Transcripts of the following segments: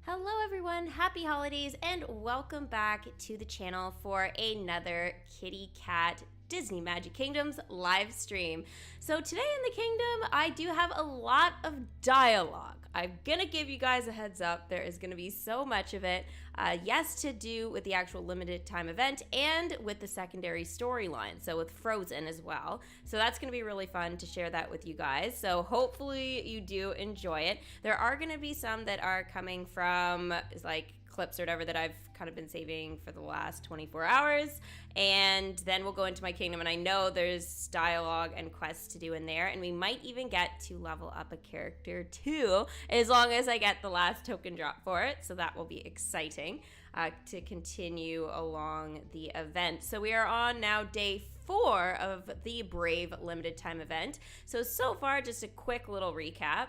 Hello everyone, happy holidays and welcome back to the channel for another Kitty Cat Disney Magic Kingdoms live stream. So today in the kingdom, I do have a lot of dialogue. I'm gonna give you guys a heads up. There is gonna be so much of it. Yes, to do with the actual limited time event and with the secondary storyline. So with Frozen as well. So that's gonna be really fun to share that with you guys. So hopefully you do enjoy it. There are gonna be some that are coming from like clips or whatever that I've kind of been saving for the last 24 hours, and then we'll go into my kingdom, and I know there's dialogue and quests to do in there, and we might even get to level up a character too, as long as I get the last token drop for it, so that will be exciting to continue along the event. So we are on now day 4 of the Brave limited time event. So far, just a quick little recap.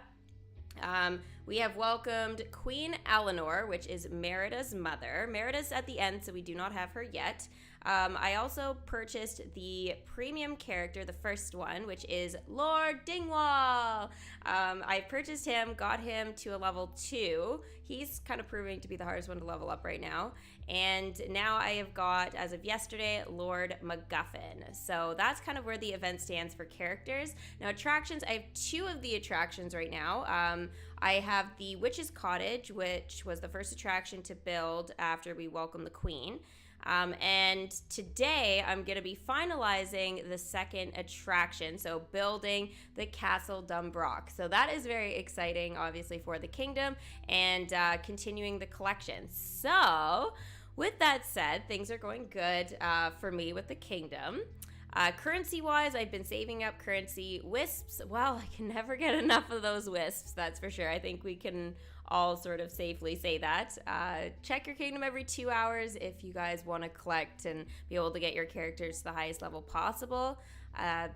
We have welcomed Queen Eleanor, which is Merida's mother. Merida's at the end, so we do not have her yet. I also purchased the premium character, the first one, which is Lord Dingwall. I purchased him, got him to a level 2. He's kind of proving to be the hardest one to level up right now. And now I have got, as of yesterday, Lord MacGuffin. So that's kind of where the event stands for characters. Now attractions, I have 2 of the attractions right now. I have the Witch's Cottage, which was the first attraction to build after we welcome the Queen. And today I'm going to be finalizing the second attraction, so building the Castle DUNBROCH. So that is very exciting, obviously, for the kingdom and continuing the collection. So with that said, things are going good for me with the kingdom. Currency-wise, I've been saving up currency. Wisps, well, I can never get enough of those wisps, that's for sure. I think we can all sort of safely say that. Check your kingdom every 2 hours if you guys want to collect and be able to get your characters to the highest level possible.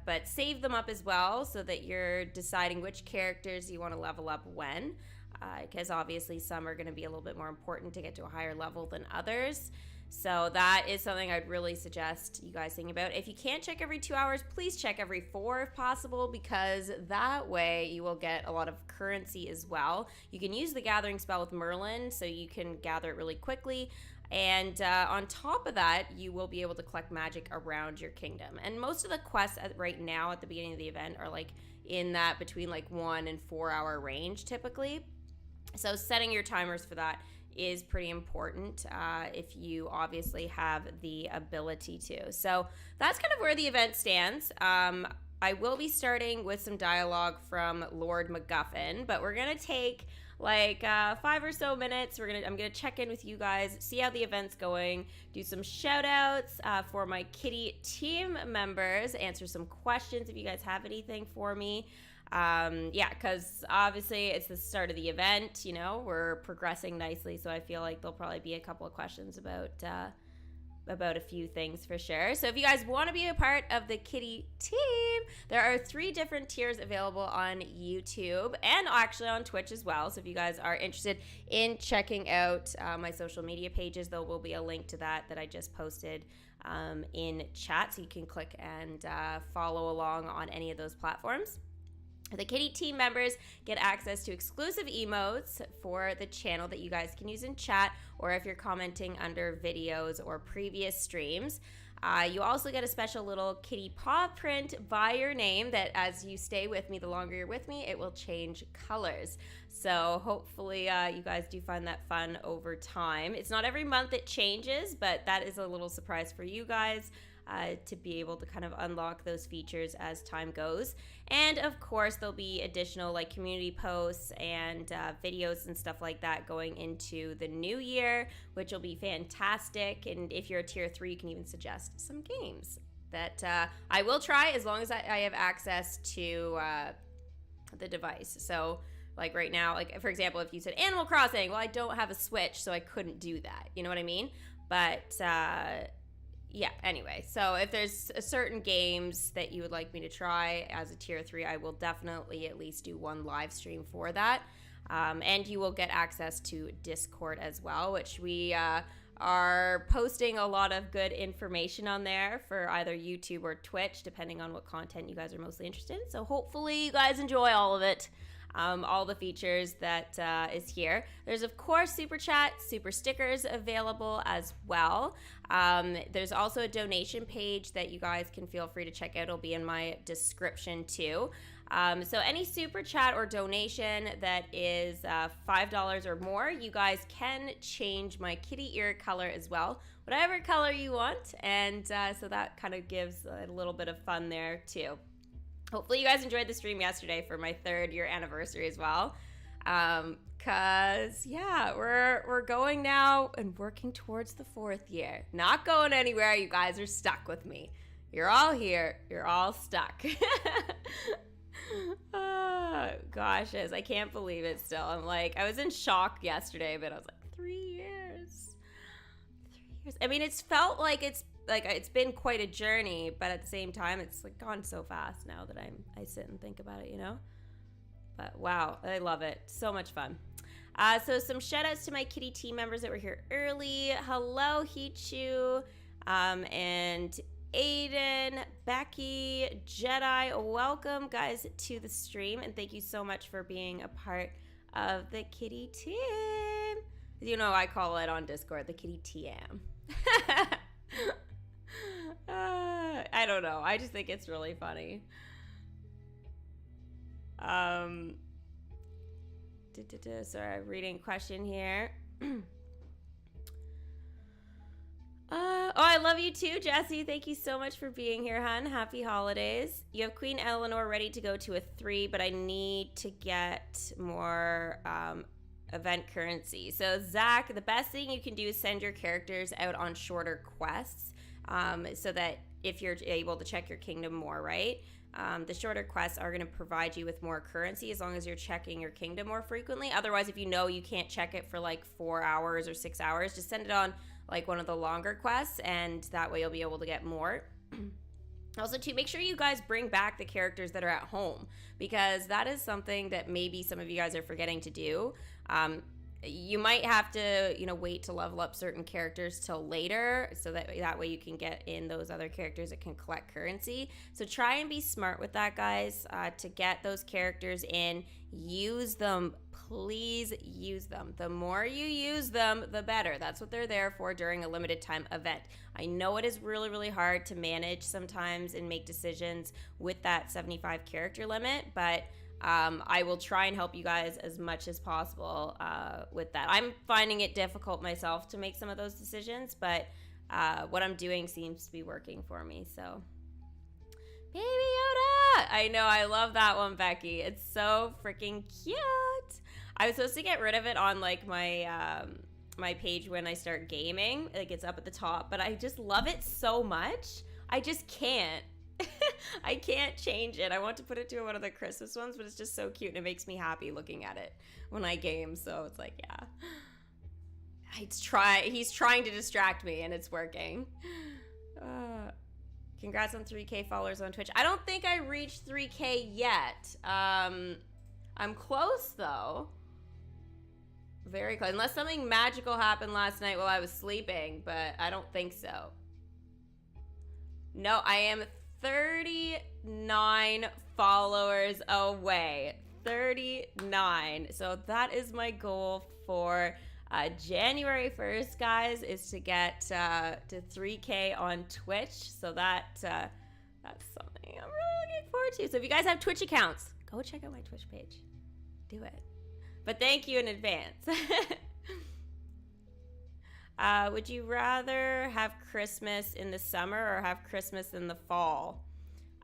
But save them up as well so that you're deciding which characters you want to level up when. Because obviously some are going to be a little bit more important to get to a higher level than others. So that is something I'd really suggest you guys think about. If you can't check every 2 hours, please check every 4 if possible, because that way you will get a lot of currency as well. You can use the gathering spell with Merlin, so you can gather it really quickly. And on top of that, you will be able to collect magic around your kingdom. And most of the quests right now at the beginning of the event are like in that between like 1 and 4 hour range typically. So setting your timers for that is pretty important if you obviously have the ability to. So that's kind of where the event stands. I will be starting with some dialogue from Lord MacGuffin, but we're gonna take like 5 or so minutes. I'm gonna check in with you guys, see how the event's going, do some shout outs for my kitty team members, answer some questions if you guys have anything for me. Yeah, because obviously it's the start of the event, you know, we're progressing nicely, so I feel like there'll probably be a couple of questions about a few things for sure. So if you guys want to be a part of the kitty team, there are 3 different tiers available on YouTube and actually on Twitch as well. So if you guys are interested in checking out my social media pages, there will be a link to that I just posted in chat, so you can click and follow along on any of those platforms. The Kitty team members get access to exclusive emotes for the channel that you guys can use in chat, or if you're commenting under videos or previous streams. You also get a special little kitty paw print by your name that as you stay with me, the longer you're with me, it will change colors. So hopefully you guys do find that fun over time. It's not every month it changes, but that is a little surprise for you guys. To be able to kind of unlock those features as time goes. And of course there'll be additional like community posts and videos and stuff like that going into the new year, which will be fantastic. And if you're a tier 3, you can even suggest some games that I will try as long as I have access to the device. So like right now, like for example, if you said Animal Crossing, well, I don't have a Switch, so I couldn't do that, you know what I mean? But yeah, anyway, so if there's certain games that you would like me to try as a tier 3, I will definitely at least do one live stream for that. And you will get access to Discord as well, which we are posting a lot of good information on there for either YouTube or Twitch, depending on what content you guys are mostly interested in. So hopefully you guys enjoy all of it. all the features that is here. There's, of course, super chat, super stickers available as well. There's also a donation page that you guys can feel free to check out. It'll be in my description too. So any super chat or donation that is $5 or more, you guys can change my kitty ear color as well, whatever color you want. And so that kind of gives a little bit of fun there too. Hopefully you guys enjoyed the stream yesterday for my 3rd year anniversary as well. Cause yeah, we're going now and working towards the 4th year. Not going anywhere. You guys are stuck with me. You're all here. You're all stuck. Oh, gosh, I can't believe it still. I'm like, I was in shock yesterday, but I was like, 3 years. 3 years. I mean, it's felt like it's been quite a journey, but at the same time, it's like gone so fast now that I sit and think about it, you know? But wow, I love it. So much fun. So some shout outs to my kitty team members that were here early. Hello, Hichu, and Aiden, Becky, Jedi. Welcome, guys, to the stream, and thank you so much for being a part of the kitty team. You know, I call it on Discord the kitty TM. I don't know. I just think it's really funny. Sorry, I'm reading a question here. Oh, I love you too, Jesse. Thank you so much for being here, hun. Happy holidays. You have Queen Eleanor ready to go to a 3, but I need to get more event currency. So, Zach, the best thing you can do is send your characters out on shorter quests so that if you're able to check your kingdom more, right? The shorter quests are going to provide you with more currency as long as you're checking your kingdom more frequently. Otherwise, if you know you can't check it for like 4 hours or 6 hours, just send it on like one of the longer quests, and that way you'll be able to get more. Also, too, make sure you guys bring back the characters that are at home, because that is something that maybe some of you guys are forgetting to do. You might have to, you know, wait to level up certain characters till later, so that way you can get in those other characters that can collect currency. So try and be smart with that, guys, to get those characters in. Use them. Please use them. The more you use them, the better. That's what they're there for during a limited time event. I know it is really, really hard to manage sometimes and make decisions with that 75 character limit, but I will try and help you guys as much as possible with that. I'm finding it difficult myself to make some of those decisions, but what I'm doing seems to be working for me. So, Baby Yoda! I know, I love that one, Becky. It's so freaking cute. I was supposed to get rid of it on like my my page when I start gaming. Like, it's up at the top, but I just love it so much. I just can't. I can't change it. I want to put it to one of the Christmas ones, but it's just so cute and it makes me happy looking at it when I game. So it's like, yeah, he's trying to distract me and it's working. Congrats on 3K followers on Twitch. I don't think I reached 3K yet. I'm close though. Very close. Unless something magical happened last night while I was sleeping, but I don't think so. No, I am 39 followers away. 39. So that is my goal for January 1st, guys, is to get to 3K on Twitch. So that's something I'm really looking forward to. So if you guys have Twitch accounts, go check out my Twitch page. Do it. But thank you in advance. Would you rather have Christmas in the summer or have Christmas in the fall?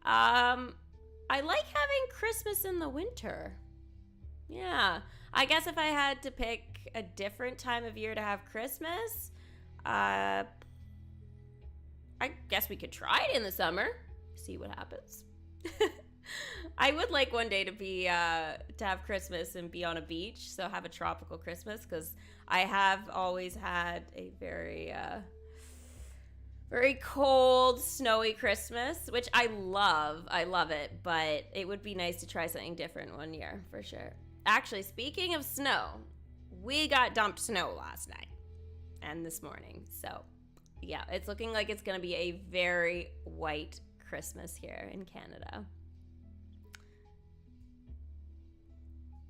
I like having Christmas in the winter. Yeah. I guess if I had to pick a different time of year to have Christmas, I guess we could try it in the summer. See what happens. I would like one day to be to have Christmas and be on a beach, so have a tropical Christmas, because I have always had a very very cold, snowy Christmas, which I love. I love it, but it would be nice to try something different one year for sure. Actually, speaking of snow, we got dumped snow last night and this morning, so yeah, it's looking like it's gonna be a very white Christmas here in Canada.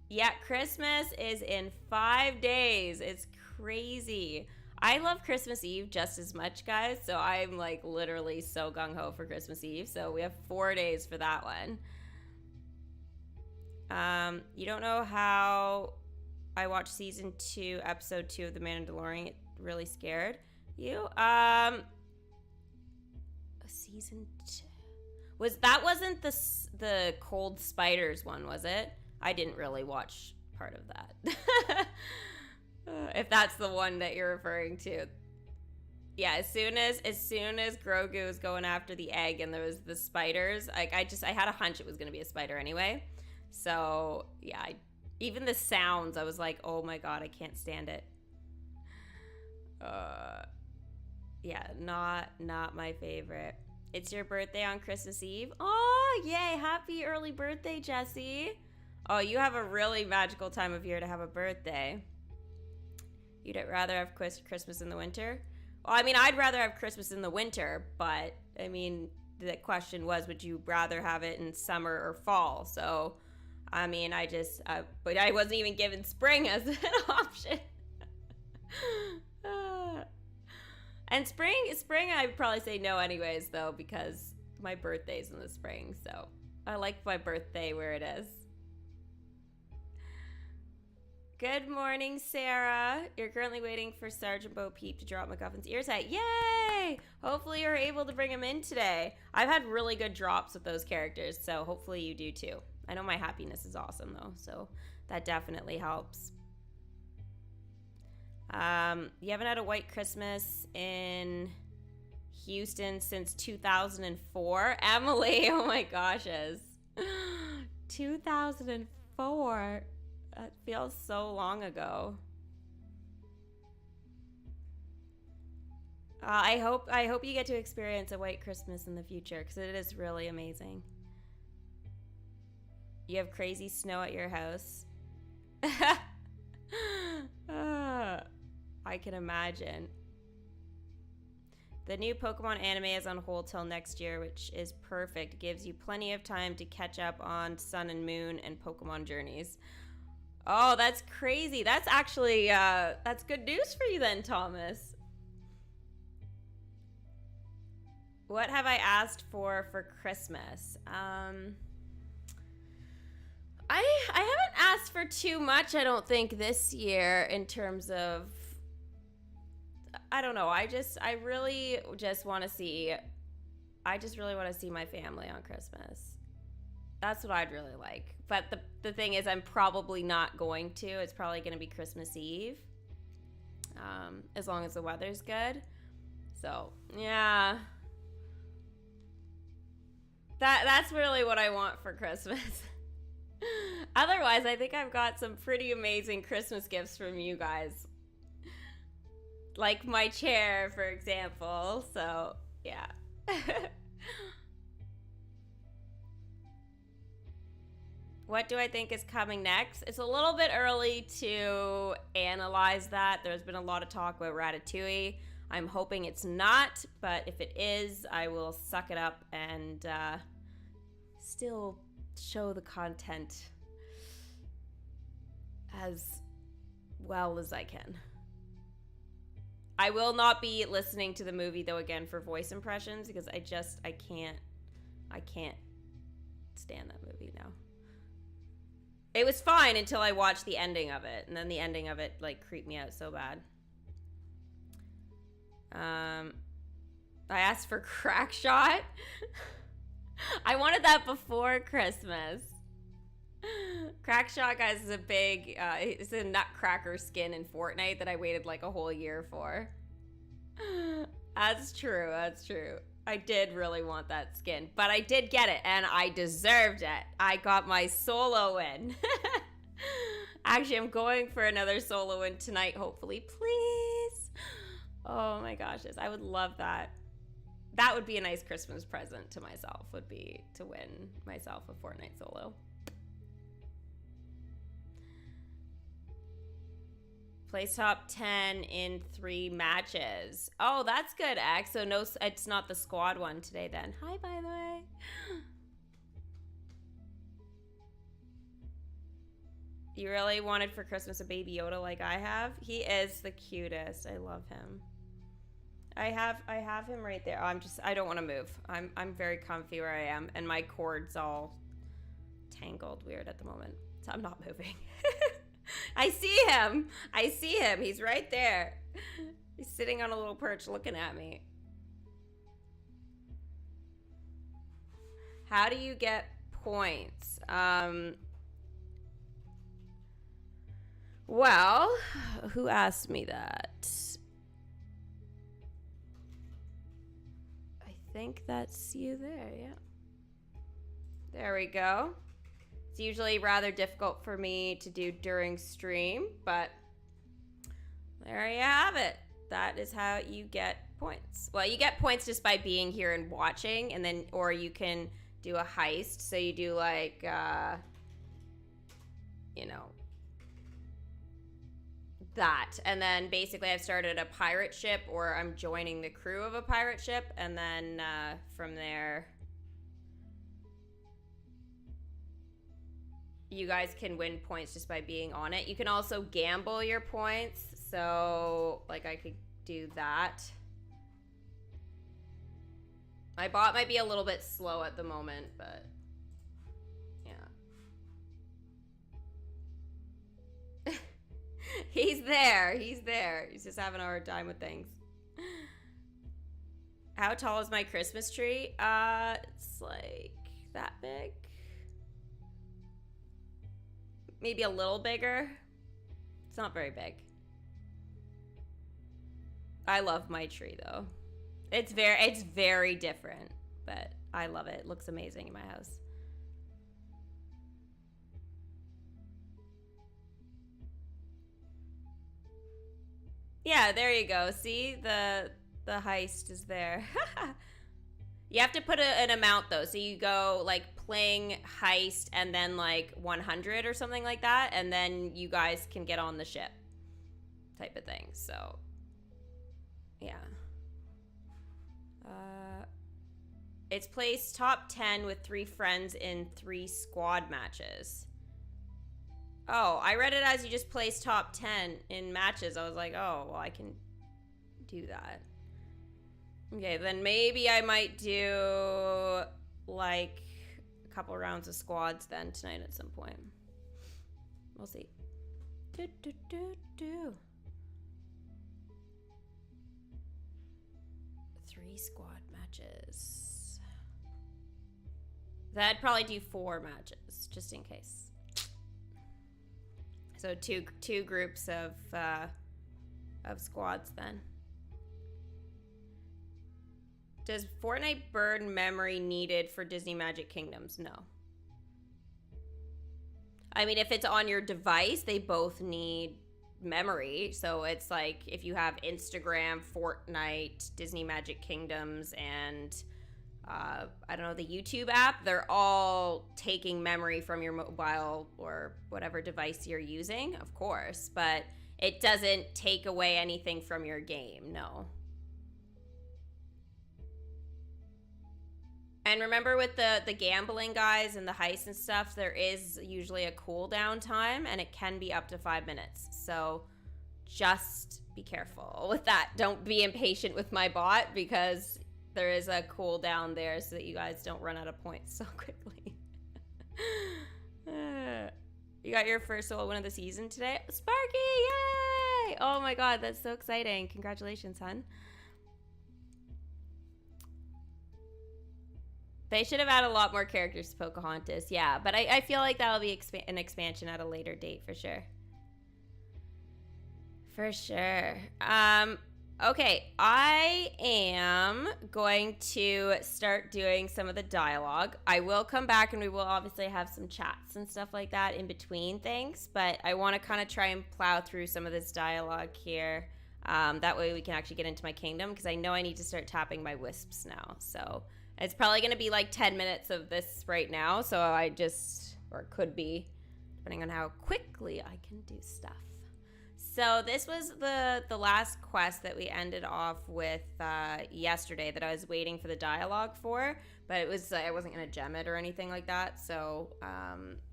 Yeah, Christmas is in 5 days. It's crazy. I love Christmas Eve just as much, guys. So I'm like literally so gung-ho for Christmas Eve. So we have 4 days for that one. You don't know how I watched season 2, episode 2 of The Mandalorian. It really scared you. Season 2 wasn't the cold spiders one, was it? I didn't really watch part of that. If that's the one that you're referring to. Yeah, as soon as Grogu was going after the egg and there was the spiders, like I had a hunch it was gonna be a spider anyway. So yeah, even the sounds, I was like, oh my god, I can't stand it. Yeah, not my favorite. It's your birthday on Christmas Eve. Oh, yay, happy early birthday, Jesse. Oh, you have a really magical time of year to have a birthday. You'd rather have Christmas in the winter? Well, I mean, I'd rather have Christmas in the winter, but I mean, the question was, would you rather have it in summer or fall? So, I mean, but I wasn't even given spring as an option. And spring, I'd probably say no anyways, though, because my birthday's in the spring, so I like my birthday where it is. Good morning, Sarah. You're currently waiting for Sergeant Bo Peep to drop MacGuffin's ear tight. Yay! Hopefully you're able to bring him in today. I've had really good drops with those characters, so hopefully you do too. I know my happiness is awesome, though, so that definitely helps. You haven't had a white Christmas in Houston since 2004? Emily, oh my gosh, 2004. That feels so long ago. I hope you get to experience a white Christmas in the future, because it is really amazing. You have crazy snow at your house. I can imagine. The new Pokemon anime is on hold till next year, which is perfect. It gives you plenty of time to catch up on Sun and Moon and Pokemon Journeys. Oh, that's crazy. That's actually, that's good news for you then, Thomas. What have I asked for Christmas? I haven't asked for too much, I don't think, this year in terms of, I don't know. I really just want to see my family on Christmas. That's what I'd really like. But the thing is, I'm probably not going to. It's probably going to be Christmas Eve. As long as the weather's good. So, yeah. That's really what I want for Christmas. Otherwise, I think I've got some pretty amazing Christmas gifts from you guys. Like my chair, for example. So, yeah. What do I think is coming next? It's a little bit early to analyze that. There's been a lot of talk about Ratatouille. I'm hoping it's not, but if it is, I will suck it up and still show the content as well as I can. I will not be listening to the movie, though, again, for voice impressions, because I can't stand that movie now. It was fine until I watched the ending of it, and then the ending of it, like, creeped me out so bad. I asked for Crack Shot. I wanted that before Christmas. Crack Shot, guys, is a big, it's a nutcracker skin in Fortnite that I waited like a whole year for. That's true, that's true. I did really want that skin, but I did get it, and I deserved it. I got my solo win. Actually, I'm going for another solo win tonight, hopefully, please. Oh my gosh, yes, I would love that. That would be a nice Christmas present to myself, would be to win myself a Fortnite solo. Place top 10 in 3 matches. Oh, that's good, X. So no, it's not the squad one today then. Hi, by the way. You really wanted for Christmas a baby Yoda like I have? He is the cutest. I love him. I have him right there. Oh, I don't want to move. I'm very comfy where I am, and my cord's all tangled weird at the moment. So I'm not moving. I see him. I see him. He's right there. He's sitting on a little perch looking at me. How do you get points? Well, who asked me that? I think that's you there, yeah. There we go. It's usually rather difficult for me to do during stream, but there you have it. That is how you get points. Well, you get points just by being here and watching, and then, or you can do a heist. So you do like, you know, that. And then basically I've started a pirate ship, or I'm joining the crew of a pirate ship. And then from there, you guys can win points just by being on it. You can also gamble your points. So like I could do that. My bot might be a little bit slow at the moment, but yeah. He's there. He's there. He's just having a hard time with things. How tall is my Christmas tree? It's like that big. Maybe a little bigger. It's not very big. I love my tree though. It's very different, but I love it. It looks amazing in my house. Yeah, there you go. See, the heist is there. You have to put an amount though. So you go like playing heist and then like 100 or something like that, and then you guys can get on the ship type of thing. So yeah. It's placed top 10 with 3 friends in 3 squad matches. Oh, I read it as you just place top 10 in matches. I was like, oh, well, I can do that. Okay, then maybe I might do like a couple rounds of squads then tonight at some point. We'll see. 3 squad matches. Then I'd probably do 4 matches just in case. So two groups of squads then. Does Fortnite burn memory needed for Disney Magic Kingdoms? No. I mean, if it's on your device, they both need memory. So it's like if you have Instagram, Fortnite, Disney Magic Kingdoms, and I don't know, the YouTube app, they're all taking memory from your mobile or whatever device you're using, of course, but it doesn't take away anything from your game, no. And remember with the gambling guys and the heists and stuff, there is usually a cooldown time, and it can be up to 5 minutes. So just be careful with that. Don't be impatient with my bot, because there is a cooldown there so that you guys don't run out of points so quickly. You got your first solo win of the season today? Sparky, yay! Oh my god, that's so exciting. Congratulations, hun. They should have added a lot more characters to Pocahontas. Yeah, but I feel like that'll be an expansion at a later date for sure. For sure. Okay, I am going to start doing some of the dialogue. I will come back and we will obviously have some chats and stuff like that in between things, but I want to kind of try and plow through some of this dialogue here. That way we can actually get into my kingdom, because I know I need to start tapping my wisps now. So it's probably going to be like 10 minutes of this right now, so I just, or it could be, depending on how quickly I can do stuff. So this was the last quest that we ended off with yesterday that I was waiting for the dialogue for, but it was I wasn't gonna gem it or anything like that. So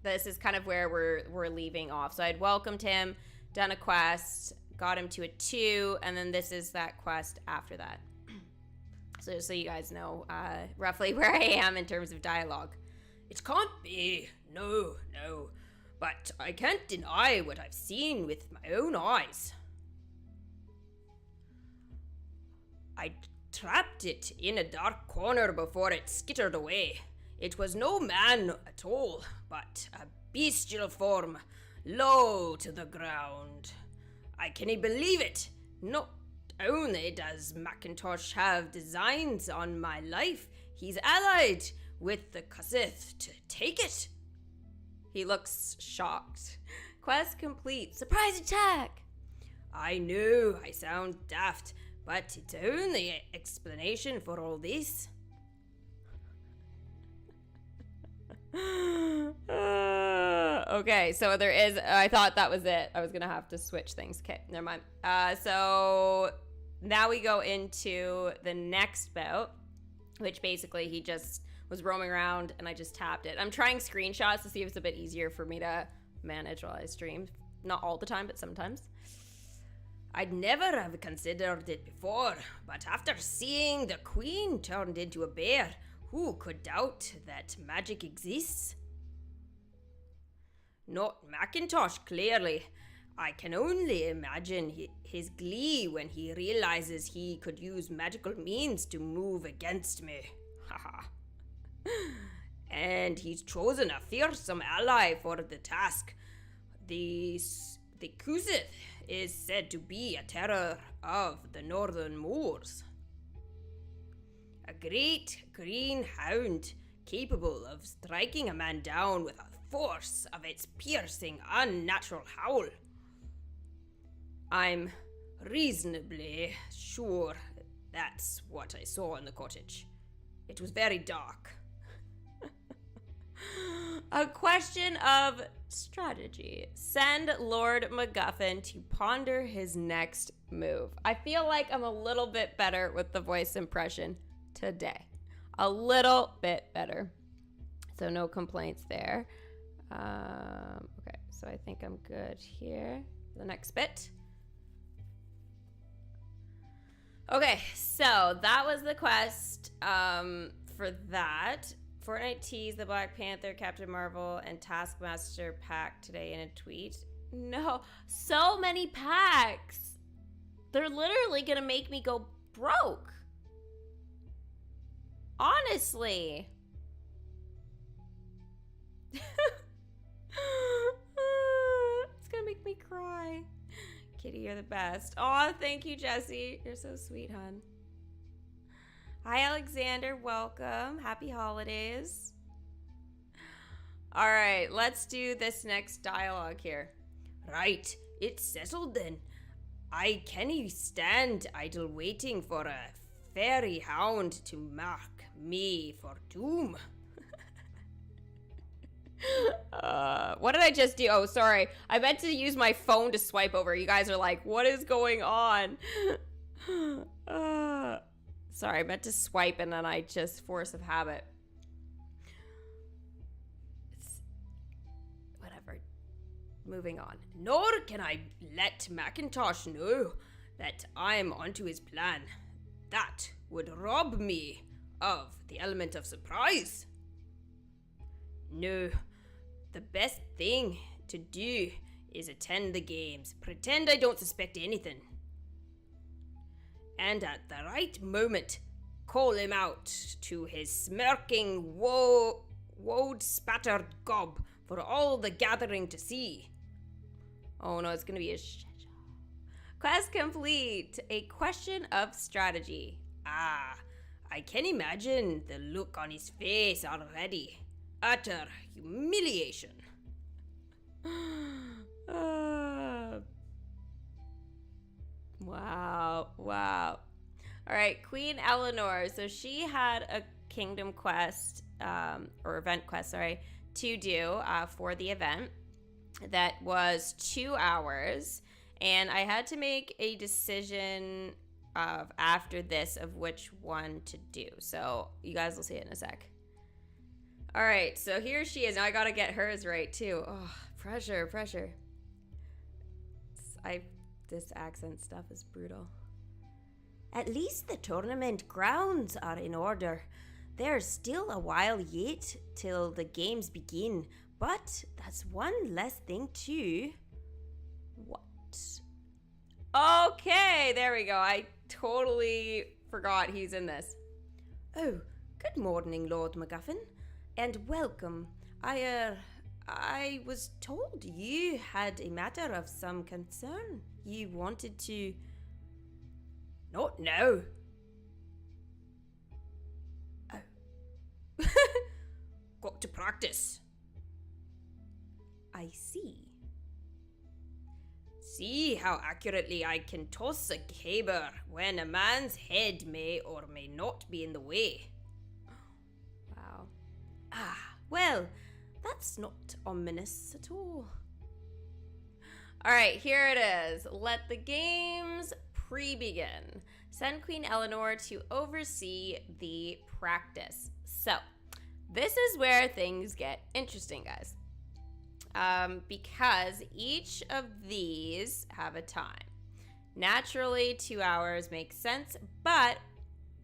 this is kind of where we're leaving off. So I'd welcomed him, done a quest, got him to a 2, and then this is that quest after that. So just so you guys know roughly where I am in terms of dialogue. It can't be. No. But I can't deny what I've seen with my own eyes. I trapped it in a dark corner before it skittered away. It was no man at all, but a bestial form, low to the ground. I cannot believe it. Not only does Macintosh have designs on my life, he's allied with the Kusith to take it. He looks shocked. Quest complete. Surprise attack! I know I sound daft, but it's only an explanation for all this. Okay, so there is... I thought that was it. I was going to have to switch things. Okay, never mind. So now we go into the next bout, which basically he just was roaming around and I just tapped it. I'm trying screenshots to see if it's a bit easier for me to manage while I stream. Not all the time, but sometimes. I'd never have considered it before, but after seeing the queen turned into a bear, who could doubt that magic exists? Not Macintosh, clearly. I can only imagine his glee when he realizes he could use magical means to move against me. Haha. And he's chosen a fearsome ally for the task. The Kusith is said to be a terror of the northern moors. A great green hound capable of striking a man down with the force of its piercing, unnatural howl. I'm reasonably sure that's what I saw in the cottage. It was very dark. A question of strategy. Send Lord MacGuffin to ponder his next move. I feel like I'm a little bit better with the voice impression today. A little bit better. So no complaints there. Okay, so I think I'm good here. The next bit. Okay, so that was the quest for that. Fortnite teased the Black Panther, Captain Marvel, and Taskmaster pack today in a tweet. No, so many packs. They're literally gonna make me go broke. Honestly. It's gonna make me cry. Kitty, you're the best. Aw, thank you, Jesse. You're so sweet, hon. Hi, Alexander. Welcome. Happy holidays. All right, let's do this next dialogue here. Right, it's settled then. I can't stand idle waiting for a fairy hound to mark me for doom. What did I just do? Oh, sorry. I meant to use my phone to swipe over. You guys are like, what is going on? Sorry, I meant to swipe and then I just force of habit. It's whatever. Moving on. Nor can I let Macintosh know that I'm onto his plan. That would rob me of the element of surprise. No, the best thing to do is attend the games, pretend I don't suspect anything, and at the right moment, call him out to his smirking, woad-spattered gob for all the gathering to see. Oh no, it's gonna be a shit show. Quest complete. A question of strategy. Ah, I can imagine the look on his face already. Utter humiliation. Wow. All right, Queen Eleanor. So she had a kingdom quest, or event quest, sorry, to do for the event that was 2 hours. and I had to make a decision after this of which one to do. So you guys will see it in a sec. All right, so here she is. Now I gotta get hers right too. Oh, pressure. This accent stuff is brutal. At least the tournament grounds are in order. There's still a while yet till the games begin, but that's one less thing too. What? Okay, there we go. I totally forgot he's in this. Oh, good morning, Lord MacGuffin, and welcome. I was told you had a matter of some concern. You wanted to... Not now. Oh. Got to practice. I see. See how accurately I can toss a caber when a man's head may or may not be in the way. Wow. Well, that's not ominous at all. All right, here it is. Let the games pre-begin. Send Queen Eleanor to oversee the practice. So, this is where things get interesting, guys. Because each of these have a time. Naturally, 2 hours makes sense, but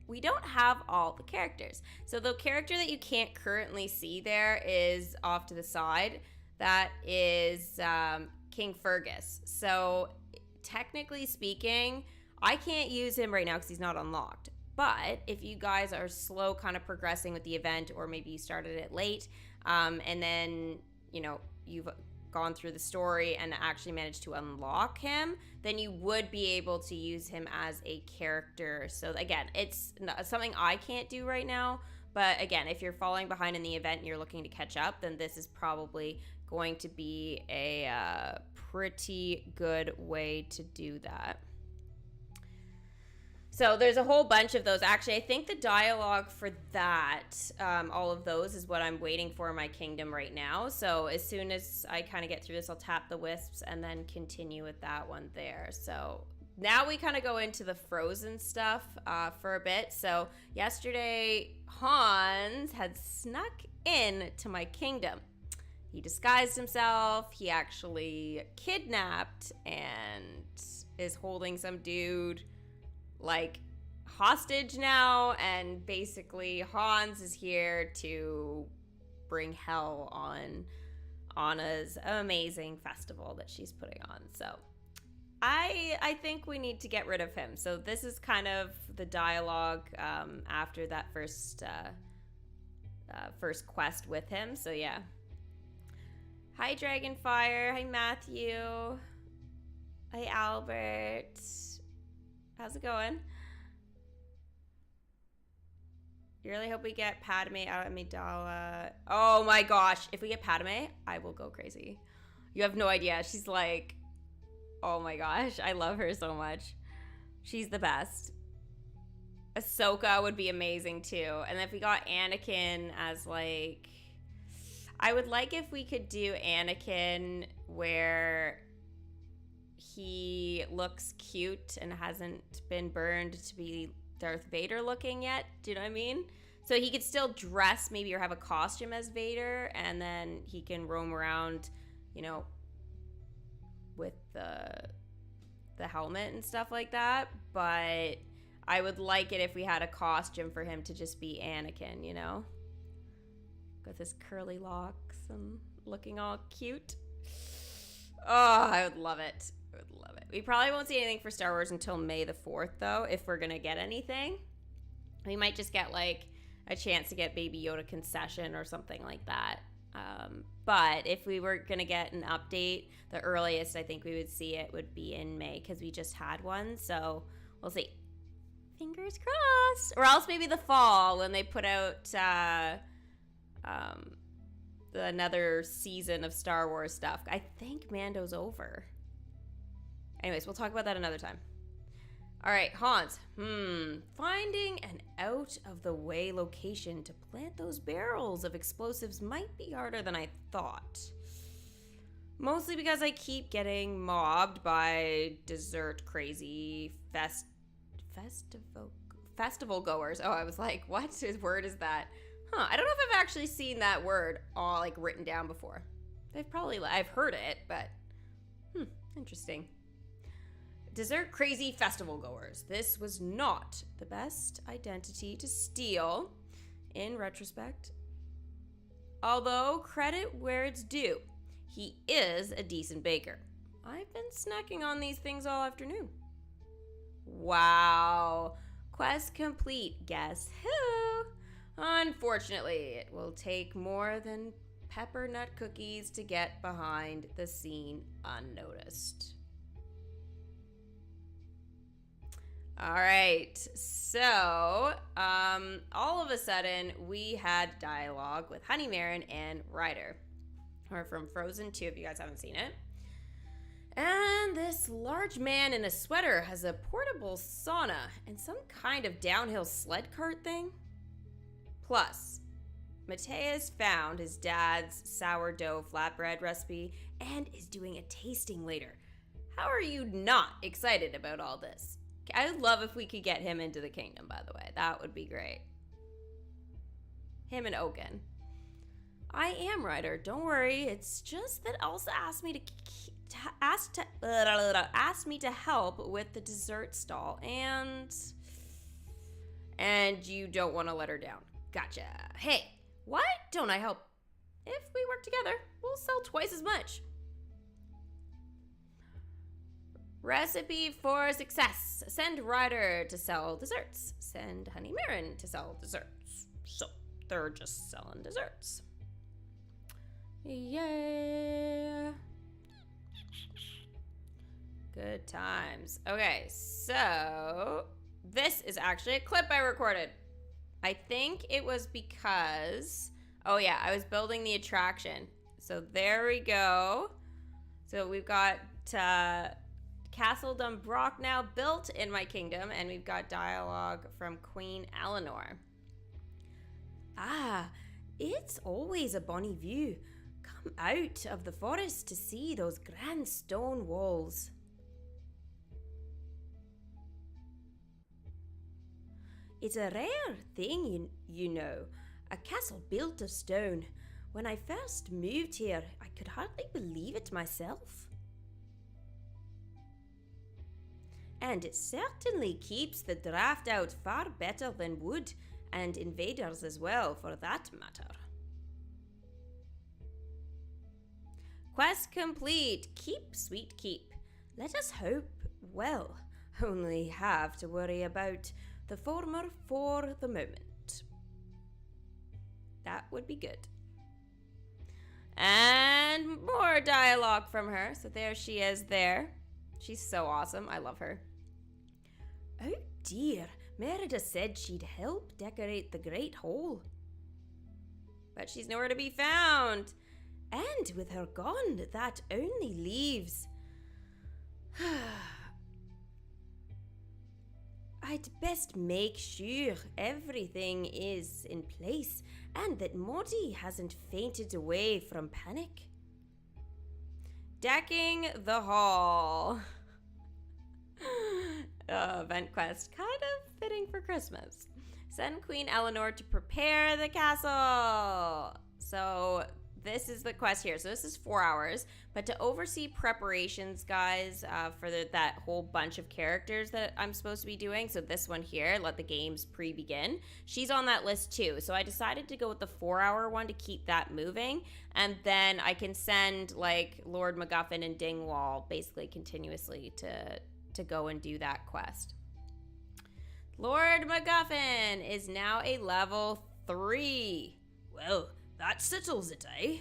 we don't have all the characters. So the character that you can't currently see there is off to the side. That is King Fergus. So technically speaking, I can't use him right now because he's not unlocked. But if you guys are slow kind of progressing with the event, or maybe you started it late, and then, you know, you've gone through the story and actually managed to unlock him, then you would be able to use him as a character. So again, it's something I can't do right now, but again, if you're falling behind in the event and you're looking to catch up, then this is probably going to be a pretty good way to do that. So there's a whole bunch of those. Actually, I think the dialogue for that, all of those, is what I'm waiting for in my kingdom right now. So as soon as I kind of get through this, I'll tap the wisps and then continue with that one there. So now we kind of go into the frozen stuff for a bit. So yesterday, Hans had snuck in to my kingdom. He disguised himself. He actually kidnapped and is holding some dude like hostage now, and basically Hans is here to bring hell on Anna's amazing festival that she's putting on. So I think we need to get rid of him. So this is kind of the dialogue after that first quest with him. So yeah. Hi Dragonfire. Hi Matthew. Hi Albert. How's it going? You really hope we get Padme out of Amidala. Oh my gosh. If we get Padme, I will go crazy. You have no idea. She's like, oh my gosh. I love her so much. She's the best. Ahsoka would be amazing too. And if we got Anakin as like... I would like if we could do Anakin where... he looks cute and hasn't been burned to be Darth Vader looking yet. Do you know what I mean? So he could still dress maybe, or have a costume as Vader, and then he can roam around, you know, with the helmet and stuff like that. But I would like it if we had a costume for him to just be Anakin, you know? With his curly locks and looking all cute. Oh, I would love it. I would love it. We probably won't see anything for Star Wars until May the 4th, though, if we're going to get anything. We might just get, like, a chance to get Baby Yoda concession or something like that. But if we were going to get an update, the earliest I think we would see it would be in May, because we just had one. So we'll see. Fingers crossed. Or else maybe the fall when they put out another season of Star Wars stuff. I think Mando's over. Anyways, we'll talk about that another time. All right, Hans. Finding an out-of-the-way location to plant those barrels of explosives might be harder than I thought. Mostly because I keep getting mobbed by dessert crazy festival goers. Oh, I was like, what word is that? Huh, I don't know if I've actually seen that word all like written down before. I've heard it, but interesting. Dessert crazy festival goers. This was not the best identity to steal in retrospect. Although credit where it's due, he is a decent baker. I've been snacking on these things all afternoon. Wow. Quest complete. Guess who? Unfortunately, it will take more than pepper nut cookies to get behind the scene unnoticed. All right, so all of a sudden we had dialogue with Honey Marin and Ryder, or from Frozen 2 if you guys haven't seen it. And this large man in a sweater has a portable sauna and some kind of downhill sled cart thing. Plus, Mateus found his dad's sourdough flatbread recipe and is doing a tasting later. How are you not excited about all this? I would love if we could get him into the kingdom, by the way. That would be great. Him and Oaken. I am Ryder, don't worry. It's just that Elsa asked me to help with the dessert stall, and you don't want to let her down. Gotcha. Hey, why don't I help? If we work together, we'll sell twice as much. Recipe for success. Send Ryder to sell desserts. Send Honey Marin to sell desserts. So, they're just selling desserts. Yeah. Good times. Okay, so this is actually a clip I recorded. I think it was because, oh yeah, I was building the attraction. So there we go. So we've got Castle DUNBROCH now built in my kingdom, and we've got dialogue from Queen Eleanor. Ah, it's always a bonny view. Come out of the forest to see those grand stone walls. It's a rare thing, you know, a castle built of stone. When I first moved here, I could hardly believe it myself. And it certainly keeps the draft out far better than wood, and invaders as well, for that matter. Quest complete. Keep, sweet keep. Let us hope, well, only have to worry about the former for the moment. That would be good. And more dialogue from her. So there she is there. She's so awesome. I love her. Oh dear, Merida said she'd help decorate the Great Hall. But she's nowhere to be found. And with her gone, that only leaves... I'd best make sure everything is in place and that Morty hasn't fainted away from panic. Decking the hall. Event quest, kind of fitting for Christmas. Send Queen Eleanor to prepare the castle. So this is the quest here. So this is 4 hours, but to oversee preparations, guys, for that whole bunch of characters that I'm supposed to be doing. So this one here, let the games pre-begin. She's on that list too. So I decided to go with the 4-hour one to keep that moving. And then I can send like Lord MacGuffin and Dingwall basically continuously to go and do that quest. Lord MacGuffin is now a level 3. Well, that settles it, eh?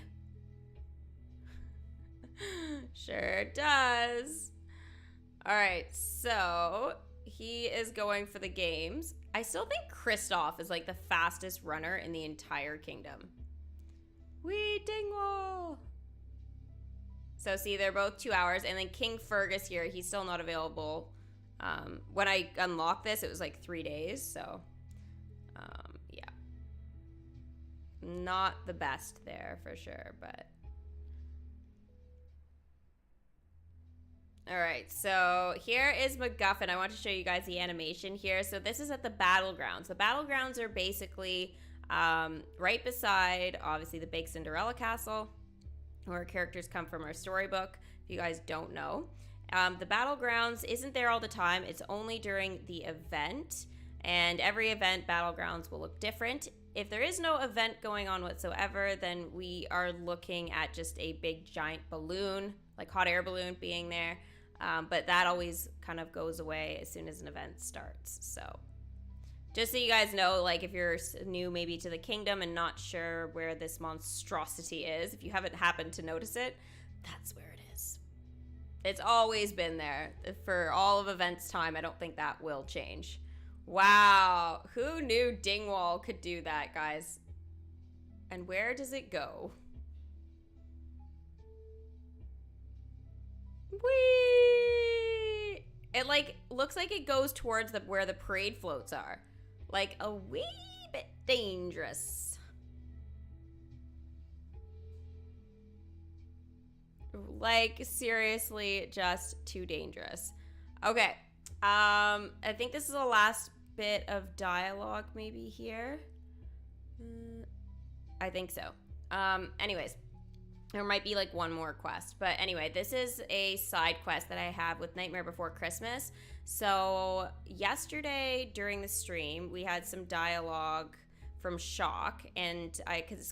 Sure does. Alright, so he is going for the games. I still think Kristoff is like the fastest runner in the entire kingdom. Wee Dingwall! So see, they're both 2 hours, and then King Fergus here, he's still not available. When I unlocked this, it was like 3 days, so yeah. Not the best there for sure, but All right, so here is MacGuffin. I want to show you guys the animation here. So this is at the battlegrounds. The battlegrounds are basically right beside, obviously, the big Cinderella castle, where characters come from our storybook, if you guys don't know. The battlegrounds isn't there all the time. It's only during the event, and every event, battlegrounds will look different. If there is no event going on whatsoever, then we are looking at just a big giant balloon, like hot air balloon being there. But that always kind of goes away as soon as an event starts. So just so you guys know, like if you're new maybe to the kingdom and not sure where this monstrosity is, if you haven't happened to notice it, that's where it is. It's always been there for all of events time. I don't think that will change. Wow, who knew Dingwall could do that, guys? And where does it go? Whee! It like looks like it goes towards where the parade floats are. Like a wee bit dangerous. Like seriously, just too dangerous. Okay. I think this is the last bit of dialogue maybe here. I think so. Anyways. There might be like one more quest. But anyway, this is a side quest that I have with Nightmare Before Christmas. So yesterday during the stream, we had some dialogue from Shock. And I think it was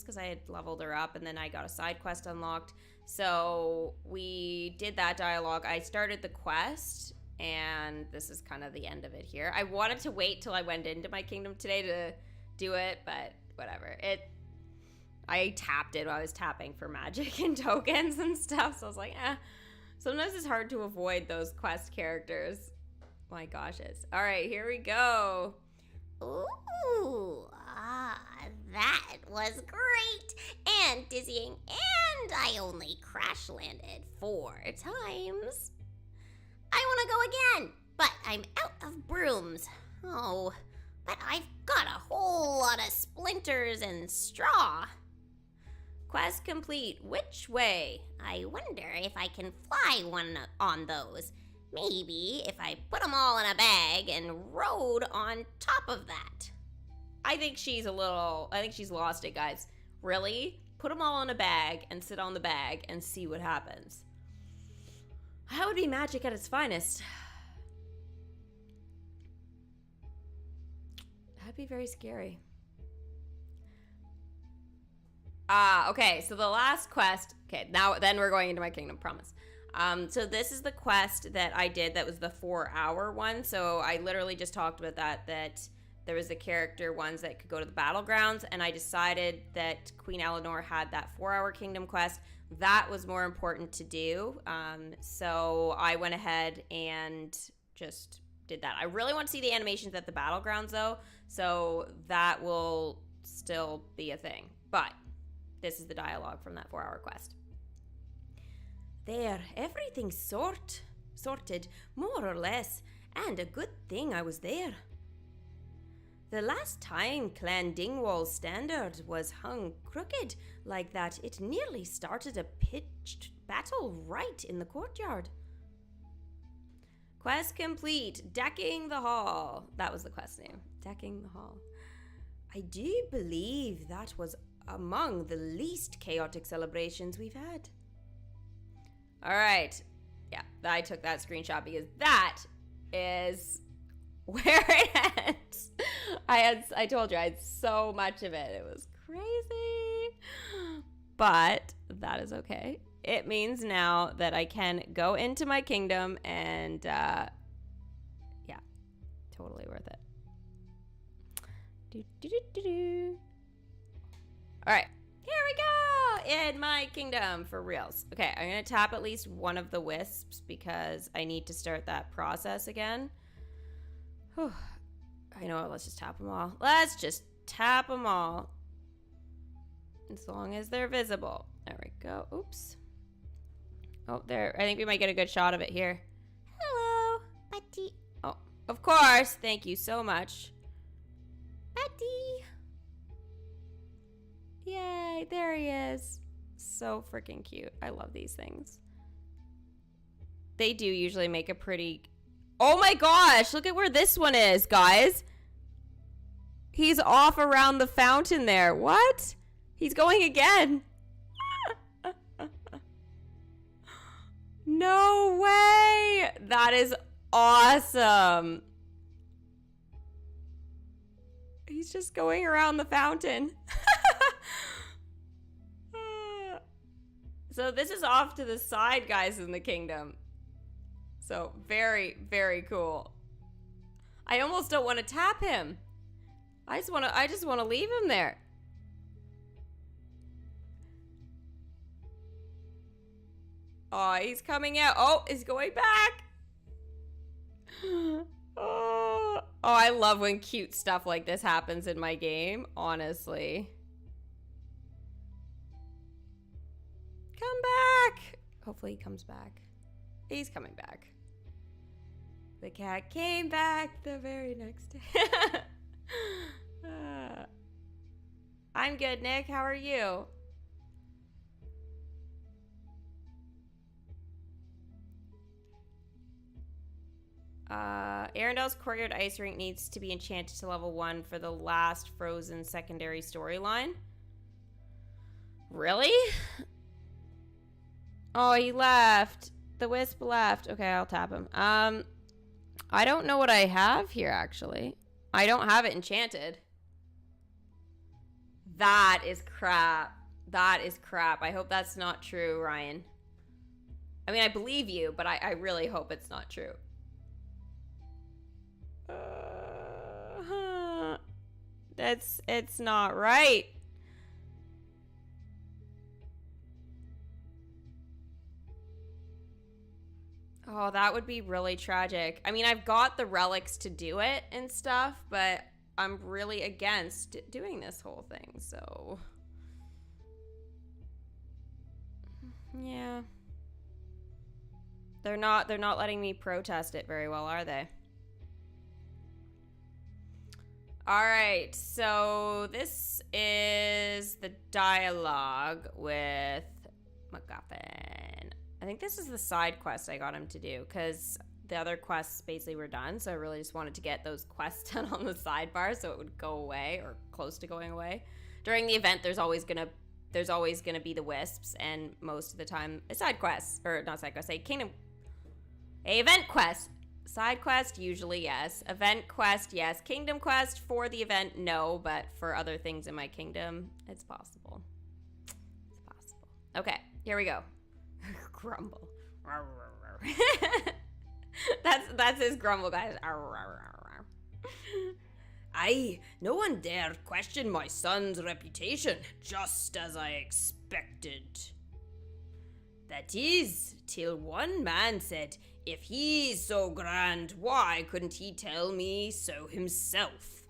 because I had leveled her up and then I got a side quest unlocked. So we did that dialogue. I started the quest and this is kind of the end of it here. I wanted to wait till I went into my kingdom today to do it, but whatever. I tapped it while I was tapping for magic and tokens and stuff. So I was like, sometimes it's hard to avoid those quest characters. My gosh, it's. All right, here we go. Ooh, that was great and dizzying, and I only crash landed 4 times. I want to go again, but I'm out of brooms. Oh, but I've got a whole lot of splinters and straw. Quest complete. Which way? I wonder if I can fly one on those. Maybe if I put them all in a bag and rode on top of that. I think she's lost it, guys. Really? Put them all in a bag and sit on the bag and see what happens. That would be magic at its finest. That'd be very scary. Okay, so the last quest. Okay, then we're going into my kingdom, promise. So this is the quest that I did that was the 4-hour one. So I literally just talked about that there was the character ones that could go to the battlegrounds, and I decided that Queen Eleanor had that 4-hour kingdom quest. That was more important to do. So I went ahead and just did that. I really want to see the animations at the battlegrounds though, so that will still be a thing. But this is the dialogue from that 4-hour quest. There, everything's sorted, more or less, and a good thing I was there. The last time Clan Dingwall's standard was hung crooked like that, it nearly started a pitched battle right in the courtyard. Quest complete. Decking the hall. That was the quest name. Decking the hall. I do believe that was among the least chaotic celebrations we've had. All right. Yeah, I took that screenshot because that is where it ends. I told you I had so much of it. It was crazy. But that is okay. It means now that I can go into my kingdom and yeah, totally worth it. All right, here we go in my kingdom for reals. Okay, I'm gonna tap at least one of the wisps because I need to start that process again. Whew. I know, let's just tap them all. Let's just tap them all. As long as they're visible. There we go. Oops. Oh, there. I think we might get a good shot of it here. Hello, Betty. Oh, of course. Thank you so much. Betty. Yay, there he is. So freaking cute. I love these things. They do usually make a pretty... Oh my gosh, look at where this one is, guys. He's off around the fountain there. What? He's going again. No way. That is awesome. He's just going around the fountain. So this is off to the side, guys, in the kingdom. So very, very cool. I almost don't want to tap him. I just want to leave him there. Oh, he's coming out. Oh, he's going back. Oh, I love when cute stuff like this happens in my game, honestly. Come back. Hopefully he comes back. He's coming back. The cat came back the very next day. I'm good, Nick. How are you? Arundel's Courtyard Ice Rink needs to be enchanted to level 1 for the last Frozen secondary storyline. Really? Oh, he left. The Wisp left. Okay, I'll tap him. I don't know what I have here, actually. I don't have it enchanted. That is crap. That is crap. I hope that's not true, Ryan. I mean, I believe you, but I really hope it's not true. It's not right. Oh, that would be really tragic. I mean, I've got the relics to do it and stuff, but I'm really against doing this whole thing, so... Yeah. They're not letting me protest it very well, are they? Alright, so this is the dialogue with MacGuffin. I think this is the side quest I got him to do, because the other quests basically were done, so I really just wanted to get those quests done on the sidebar so it would go away, or close to going away. During the event, there's always gonna be the wisps, and most of the time, side quests, or not side quests, event quest. Side quest, usually yes. Event quest, yes. Kingdom quest for the event, no, but for other things in my kingdom, it's possible. It's possible. Okay, here we go. Grumble. That's his grumble, guys. Aye, no one dared question my son's reputation, just as I expected. That is, till one man said, if he's so grand, why couldn't he tell me so himself?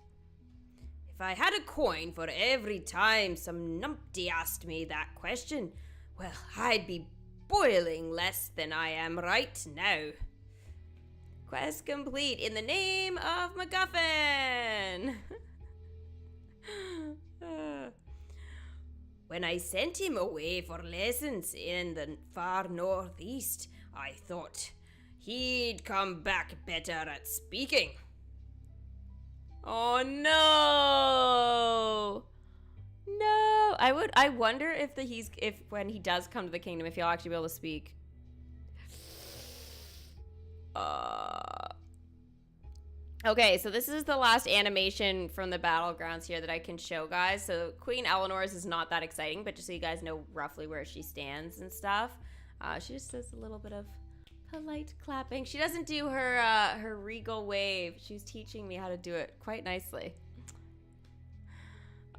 If I had a coin for every time some numpty asked me that question, well, I'd be boiling less than I am right now. Quest complete in the name of MacGuffin. When I sent him away for lessons in the far northeast, I thought he'd come back better at speaking. Oh no! No! I wonder if when he does come to the kingdom, if he'll actually be able to speak. Okay, so this is the last animation from the battlegrounds here that I can show, guys. So Queen Eleanor's is not that exciting, but just so you guys know roughly where she stands and stuff. She just does a little bit of polite clapping. She doesn't do her regal wave. She's teaching me how to do it quite nicely.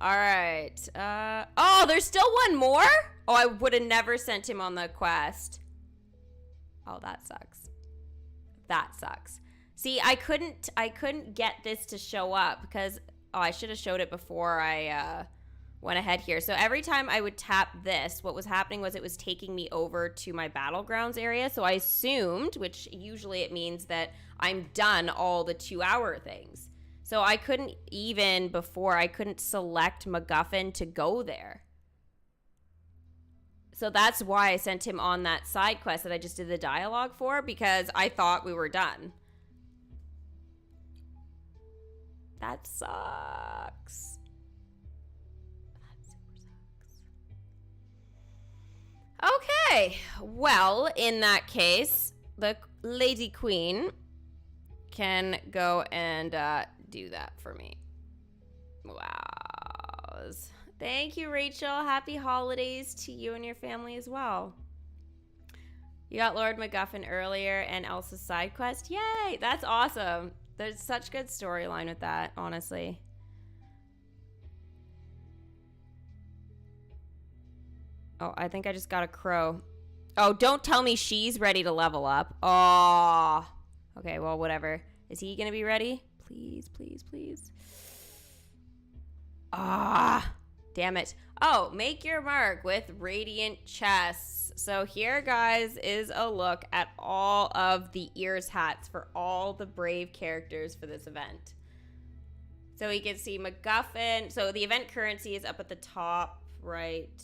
All right. Oh, there's still one more? Oh, I would have never sent him on the quest. Oh, that sucks. That sucks. See, I couldn't get this to show up because, oh, I should have showed it before I went ahead here. So every time I would tap this, what was happening was it was taking me over to my battlegrounds area. So I assumed, which usually it means that I'm done all the 2-hour things. So I couldn't even before, I couldn't select MacGuffin to go there. So that's why I sent him on that side quest that I just did the dialogue for, because I thought we were done. That sucks. That super sucks. Okay. Well, in that case, the Lady Queen can go and do that for me. Wow. Thank you, Rachel. Happy holidays to you and your family as well. You got Lord MacGuffin earlier and Elsa's side quest. Yay! That's awesome. There's such good storyline with that, honestly. Oh, I think I just got a crow. Oh, don't tell me she's ready to level up. Oh. Okay, well, whatever. Is he gonna be ready? Please, please, please. Ah. Damn it. Oh, make your mark with radiant chests. So here, guys, is a look at all of the ears hats for all the brave characters for this event. So we can see MacGuffin. So the event currency is up at the top right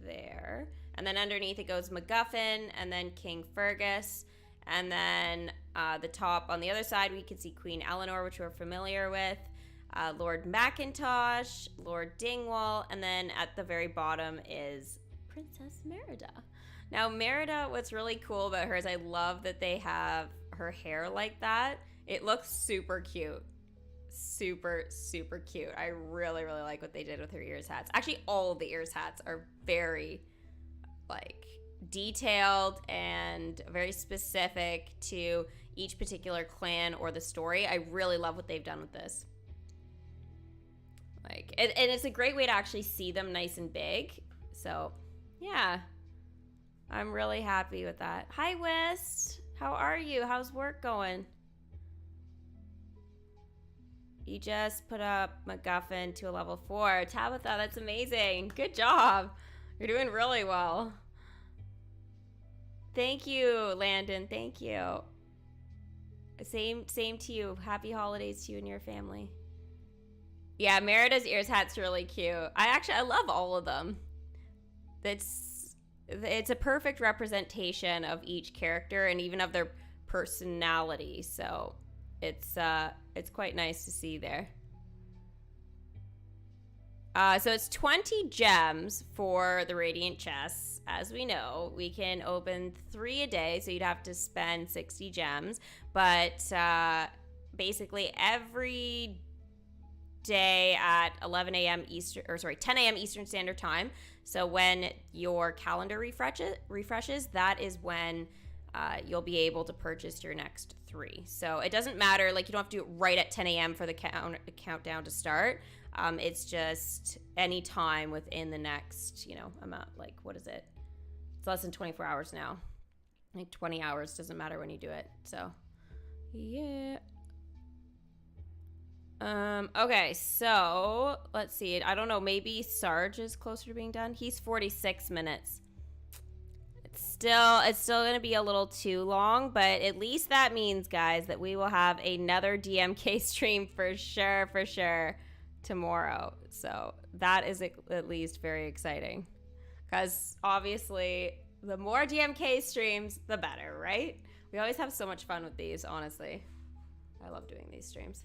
there. And then underneath it goes MacGuffin and then King Fergus. And then the top on the other side, we can see Queen Eleanor, which we're familiar with. Lord Macintosh, Lord Dingwall, and then at the very bottom is Princess Merida. Now, Merida, what's really cool about her is I love that they have her hair like that. It looks super cute. Super, super cute. I really, really like what they did with her ears hats. Actually, all of the ears hats are very, like, detailed and very specific to each particular clan or the story. I really love what they've done with this. Like, and it's a great way to actually see them nice and big. So, yeah. I'm really happy with that. Hi, West. How are you? How's work going? You just put up MacGuffin to a level 4. Tabitha, that's amazing. Good job. You're doing really well. Thank you, Landon. Thank you. Same to you. Happy holidays to you and your family. Yeah, Merida's ears hat's really cute. I love all of them. It's a perfect representation of each character and even of their personality. So it's quite nice to see there. So it's 20 gems for the radiant chests. As we know, we can open 3 a day, so you'd have to spend 60 gems. But basically every day at 10 a.m. Eastern Standard Time. So when your calendar refreshes, that is when you'll be able to purchase your next 3. So it doesn't matter, like you don't have to do it right at 10 a.m. for the countdown to start. It's just any time within the next, amount, like, what is it? It's less than 24 hours now. Like 20 hours, doesn't matter when you do it. So, yeah. Okay, so let's see. I don't know, maybe Sarge is closer to being done. He's 46 minutes. It's still gonna be a little too long, but at least that means, guys, that we will have another DMK stream for sure tomorrow. So that is at least very exciting, because obviously the more DMK streams, the better, right? We always have so much fun with these, honestly. I love doing these streams.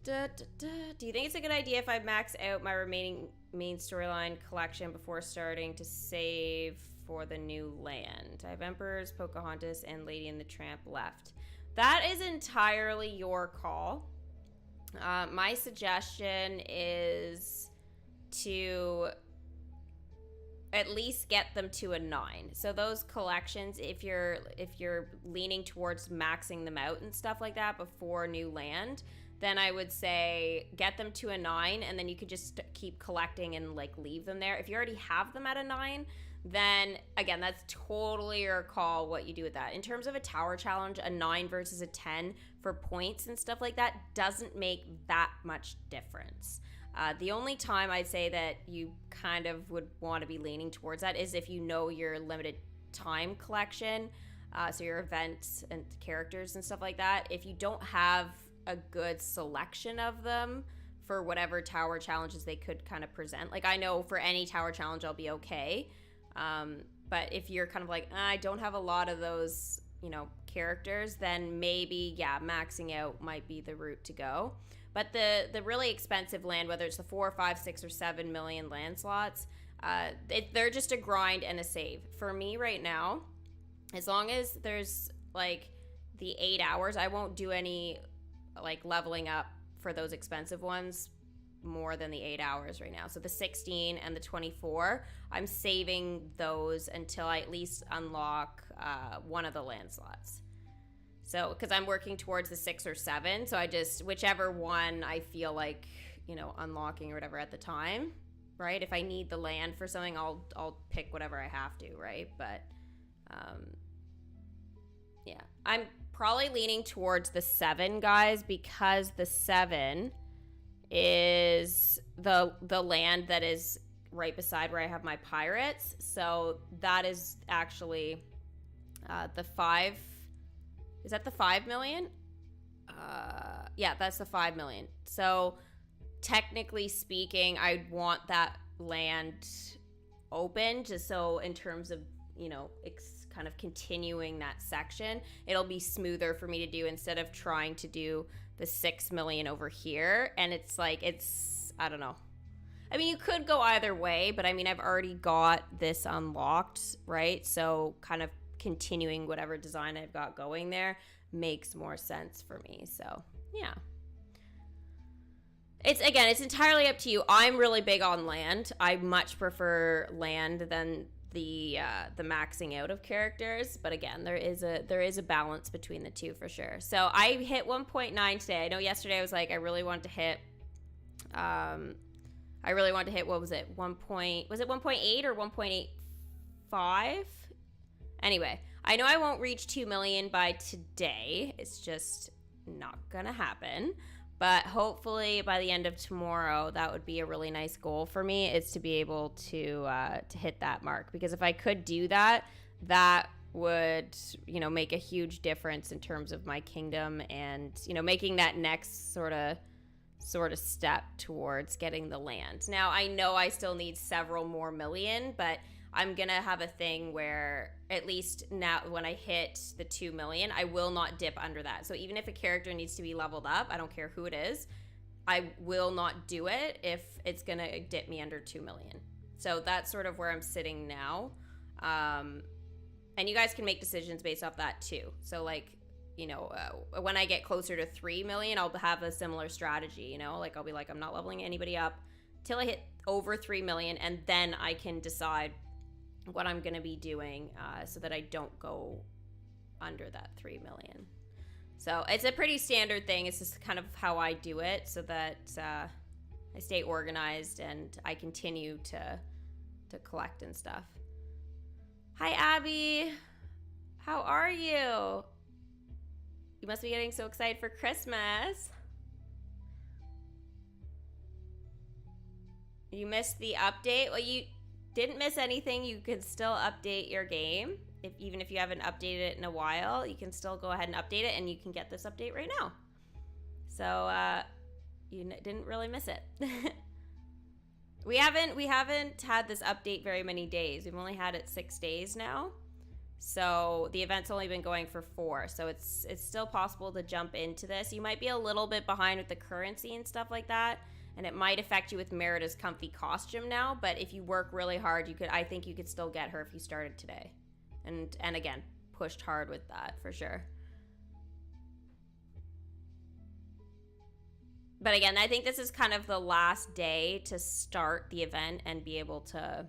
Do you think it's a good idea if I max out my remaining main storyline collection before starting to save for the new land? I have Emperors, Pocahontas, and Lady and the Tramp left. That is entirely your call. My suggestion is to at least get them to a 9. So those collections, if you're leaning towards maxing them out and stuff like that before new land, then I would say get them to a 9, and then you could just keep collecting and like leave them there. If you already have them at a 9, then again, that's totally your call what you do with that. In terms of a tower challenge, a 9 versus a 10 for points and stuff like that doesn't make that much difference. The only time I'd say that you kind of would want to be leaning towards that is if you know your limited time collection, so your events and characters and stuff like that. If you don't have a good selection of them for whatever tower challenges they could kind of present. Like, I know for any tower challenge I'll be okay. But if you're kind of like, I don't have a lot of those, you know, characters, then maybe, yeah, maxing out might be the route to go. But the really expensive land, whether it's the 4, 5, 6, or 7 million land slots, they're just a grind and a save. For me right now, as long as there's like the 8 hours, I won't do any like leveling up for those expensive ones more than the 8 hours right now. So the 16 and the 24, I'm saving those until I at least unlock one of the land slots. So, because I'm working towards the 6 or 7, so I just, whichever one I feel like, you know, unlocking or whatever at the time, right? If I need the land for something, I'll pick whatever I have to, right? But, yeah. I'm probably leaning towards the 7, guys, because the 7 is the land that is right beside where I have my pirates. So that is actually the 5. Is that the 5 million? Yeah, that's the 5 million. So technically speaking, I'd want that land open just so in terms of, you know, kind of continuing that section, it'll be smoother for me to do instead of trying to do the 6 million over here. And it's like, I don't know. I mean, you could go either way, but I mean, I've already got this unlocked, right? So kind of continuing whatever design I've got going there makes more sense for me. So yeah, it's entirely up to you. I'm really big on land. I much prefer land than the maxing out of characters, but again, there is a balance between the two for sure. So I hit 1.9 today. I know yesterday I was like, I really wanted to hit what was it, 1.8 or 1.85? Anyway, I know I won't reach 2 million by today. It's just not gonna happen. But hopefully by the end of tomorrow, that would be a really nice goal for me, is to be able to hit that mark. Because if I could do that, that would, you know, make a huge difference in terms of my kingdom and, you know, making that next sort of step towards getting the land. Now, I know I still need several more million, but I'm gonna have a thing where at least now when I hit the 2 million, I will not dip under that. So even if a character needs to be leveled up, I don't care who it is, I will not do it if it's gonna dip me under 2 million. So that's sort of where I'm sitting now. And you guys can make decisions based off that too. So like, you know, when I get closer to 3 million, I'll have a similar strategy, you know, like I'll be like, I'm not leveling anybody up till I hit over 3 million, and then I can decide what I'm going to be doing so that I don't go under that 3 million. So it's a pretty standard thing. It's just kind of how I do it so that I stay organized and I continue to collect and stuff. Hi, Abby. How are you? You must be getting so excited for Christmas. You missed the update? Well, you didn't miss anything. You can still update your game. Even if you haven't updated it in a while, you can still go ahead and update it, and you can get this update right now. So you didn't really miss it. We haven't had this update very many days. We've only had it 6 days now. So the event's only been going for 4. So it's still possible to jump into this. You might be a little bit behind with the currency and stuff like that, and it might affect you with Merida's comfy costume now, but if you work really hard, I think you could still get her if you started today. And again, pushed hard with that for sure. But again, I think this is kind of the last day to start the event and be able to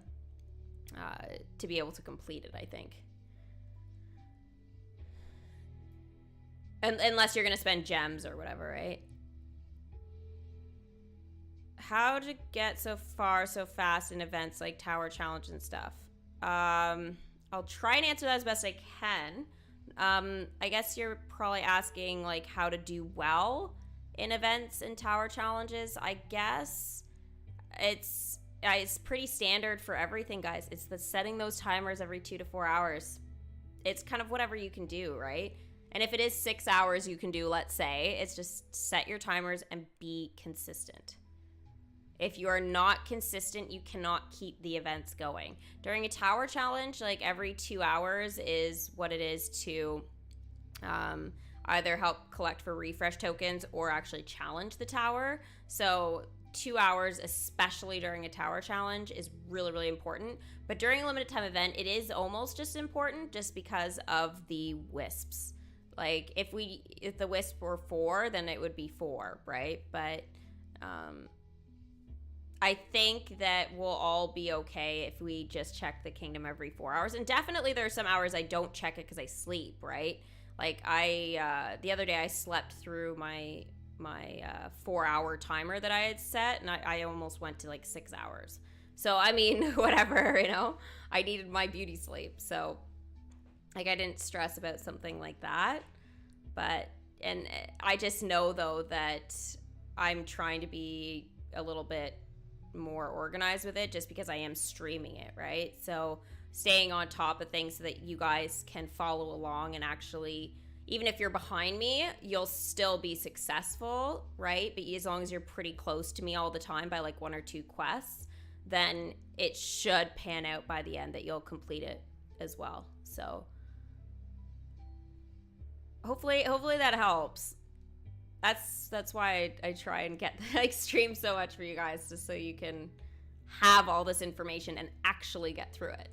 complete it, I think. And unless you're gonna spend gems or whatever, right? How to get so far so fast in events like Tower Challenge and stuff. I'll try and answer that as best I can. I guess you're probably asking like how to do well in events and Tower Challenges. I guess it's pretty standard for everything, guys. It's the setting those timers every 2 to 4 hours. It's kind of whatever you can do, right? And if it is 6 hours you can do, let's say, it's just set your timers and be consistent. If you are not consistent, you cannot keep the events going. During a tower challenge, like every 2 hours is what it is to either help collect for refresh tokens or actually challenge the tower. So 2 hours, especially during a tower challenge, is really, really important. But during a limited time event, it is almost just important just because of the wisps. Like if the wisp were 4, then it would be 4, right? But I think that we'll all be okay if we just check the kingdom every 4 hours. And definitely there are some hours I don't check it because I sleep, right? Like the other day I slept through my 4-hour timer that I had set, and I almost went to like 6 hours. So I mean, whatever, you know, I needed my beauty sleep. So like I didn't stress about something like that. But and I just know though that I'm trying to be a little bit more organized with it just because I am streaming it, right? So staying on top of things so that you guys can follow along and actually, even if you're behind me, you'll still be successful, right? But as long as you're pretty close to me all the time by like 1 or 2 quests, then it should pan out by the end that you'll complete it as well. So hopefully that helps. That's why I try and get like stream so much for you guys, just so you can have all this information and actually get through it.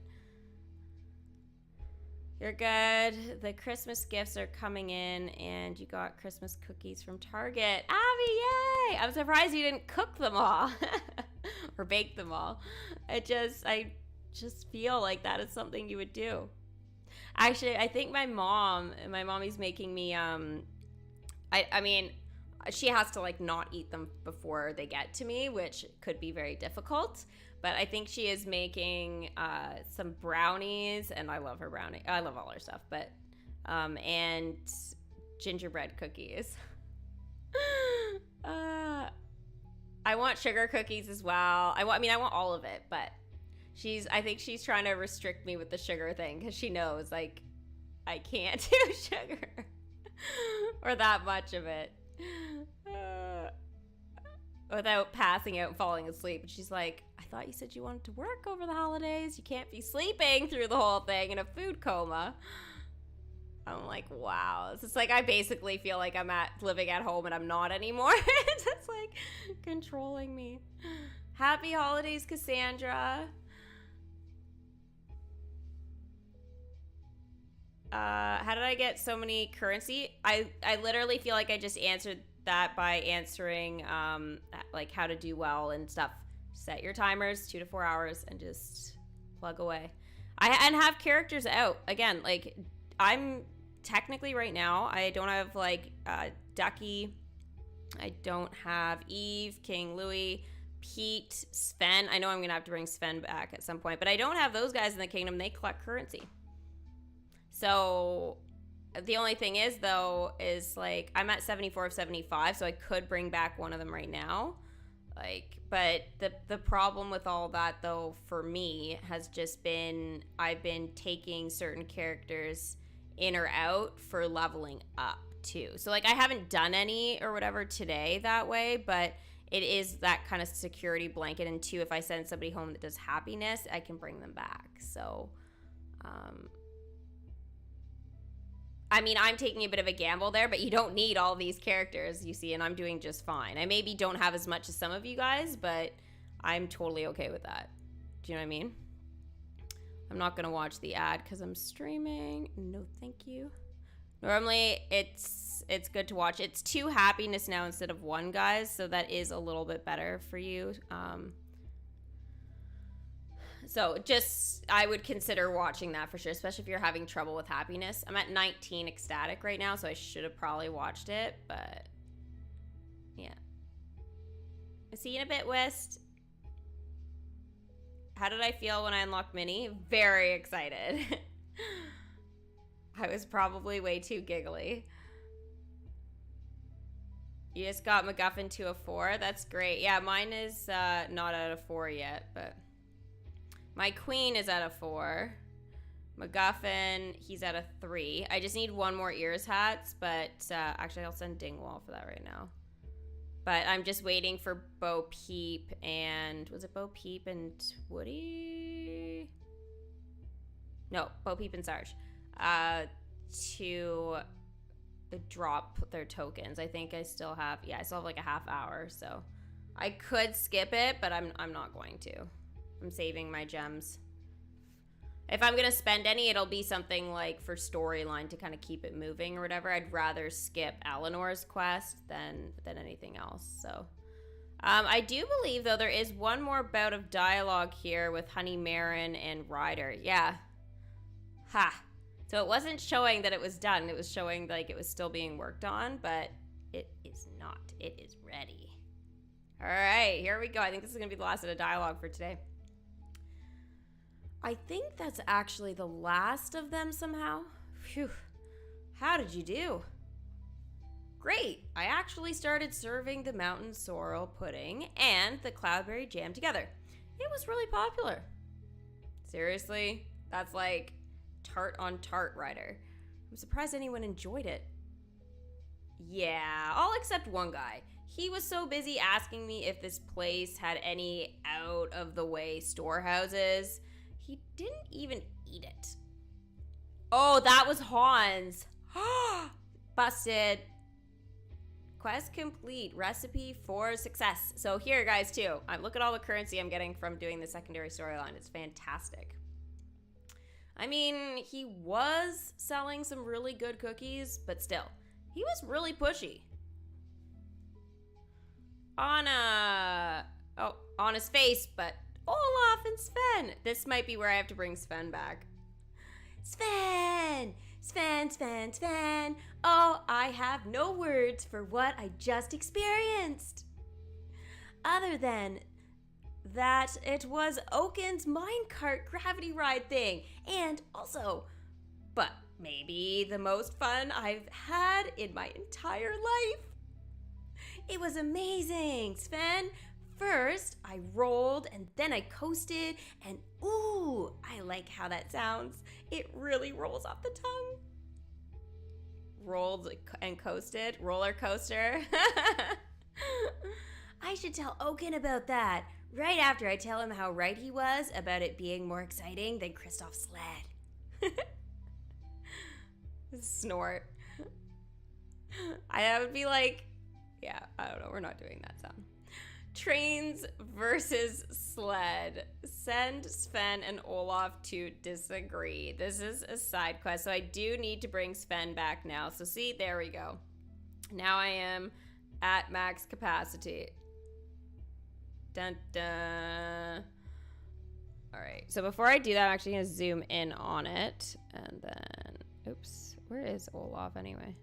You're good. The Christmas gifts are coming in, and you got Christmas cookies from Target. Abby, yay! I'm surprised you didn't cook them all or bake them all. I just feel like that is something you would do. Actually, I think my mommy's making me I mean, she has to like not eat them before they get to me, which could be very difficult. But I think she is making some brownies, and I love her brownie. I love all her stuff, but and gingerbread cookies. I want sugar cookies as well. I want all of it, but I think she's trying to restrict me with the sugar thing because she knows like I can't do sugar or that much of it without passing out and falling asleep. And she's like, I thought you said you wanted to work over the holidays. You can't be sleeping through the whole thing in a food coma. I'm like, wow. It's like I basically feel like I'm living at home and I'm not anymore. It's just like controlling me. Happy holidays, Cassandra. How did I get so many currency? I literally feel like I just answered that by answering like how to do well and stuff. Set your timers 2 to 4 hours and just plug away. And have characters out. Again, like I'm technically right now, I don't have like Ducky. I don't have Eve, King Louis, Pete, Sven. I know I'm gonna have to bring Sven back at some point, but I don't have those guys in the kingdom. They collect currency. So the only thing is though, is like I'm at 74 of 75, so I could bring back one of them right now. Like, but the problem with all that though for me has just been I've been taking certain characters in or out for leveling up too. So like I haven't done any or whatever today that way, but it is that kind of security blanket. And two, if I send somebody home that does happiness, I can bring them back. So I mean, I'm taking a bit of a gamble there, but you don't need all these characters, you see, and I'm doing just fine. I maybe don't have as much as some of you guys, but I'm totally okay with that. Do you know what I mean? I'm not going to watch the ad because I'm streaming. No, thank you. Normally, it's good to watch. It's 2 happiness now instead of 1, guys, so that is a little bit better for you. So just, I would consider watching that for sure, especially if you're having trouble with happiness. I'm at 19 ecstatic right now, so I should have probably watched it, but yeah. See you in a bit, West. How did I feel when I unlocked Minnie? Very excited. I was probably way too giggly. You just got MacGuffin to a 4? That's great. Yeah, mine is not at a 4 yet, but... My queen is at a 4. MacGuffin, he's at a 3. I just need 1 more ears hats, but actually I'll send Dingwall for that right now. But I'm just waiting for Bo Peep and... Was it Bo Peep and Woody? No, Bo Peep and Sarge. To drop their tokens. I think I still have... Yeah, I still have like a half hour, so... I could skip it, but I'm not going to. I'm saving my gems. If I'm gonna spend any, it'll be something like for storyline to kind of keep it moving or whatever. I'd rather skip Eleanor's quest than anything else. So, I do believe though there is one more bout of dialogue here with Honey Marin and Ryder. Yeah. Ha. So it wasn't showing that it was done. It was showing like it was still being worked on, but it is not. It is ready. All right, here we go. I think this is gonna be the last of the dialogue for today. I think that's actually the last of them somehow. Phew. How did you do? Great. I actually started serving the mountain sorrel pudding and the cloudberry jam together. It was really popular. Seriously? That's like tart on tart, Ryder. I'm surprised anyone enjoyed it. Yeah, all except one guy. He was so busy asking me if this place had any out-of-the-way storehouses. He didn't even eat it. Oh, that was Hans. Busted. Quest complete. Recipe for success. So here, guys, too. Look at all the currency I'm getting from doing the secondary storyline. It's fantastic. I mean, he was selling some really good cookies, but still, he was really pushy. On his face, but Olaf and Sven. This might be where I have to bring Sven back. Sven! Sven, Sven, Sven. Oh, I have no words for what I just experienced. Other than that it was Oaken's minecart gravity ride thing. And also, but maybe the most fun I've had in my entire life. It was amazing, Sven. First, I rolled and then I coasted, and ooh, I like how that sounds. It really rolls off the tongue. Rolled and coasted, roller coaster. I should tell Oaken about that right after I tell him how right he was about it being more exciting than Kristoff's sled. Snort. I would be like, yeah, I don't know. We're not doing that sound. Trains versus sled. Send Sven and Olaf to disagree. This is a side quest, so I do need to bring Sven back now. So see, there we go. Now I am at max capacity. Dun dun. All right, so before I do that, I'm actually gonna zoom in on it. And then, oops, where is Olaf anyway?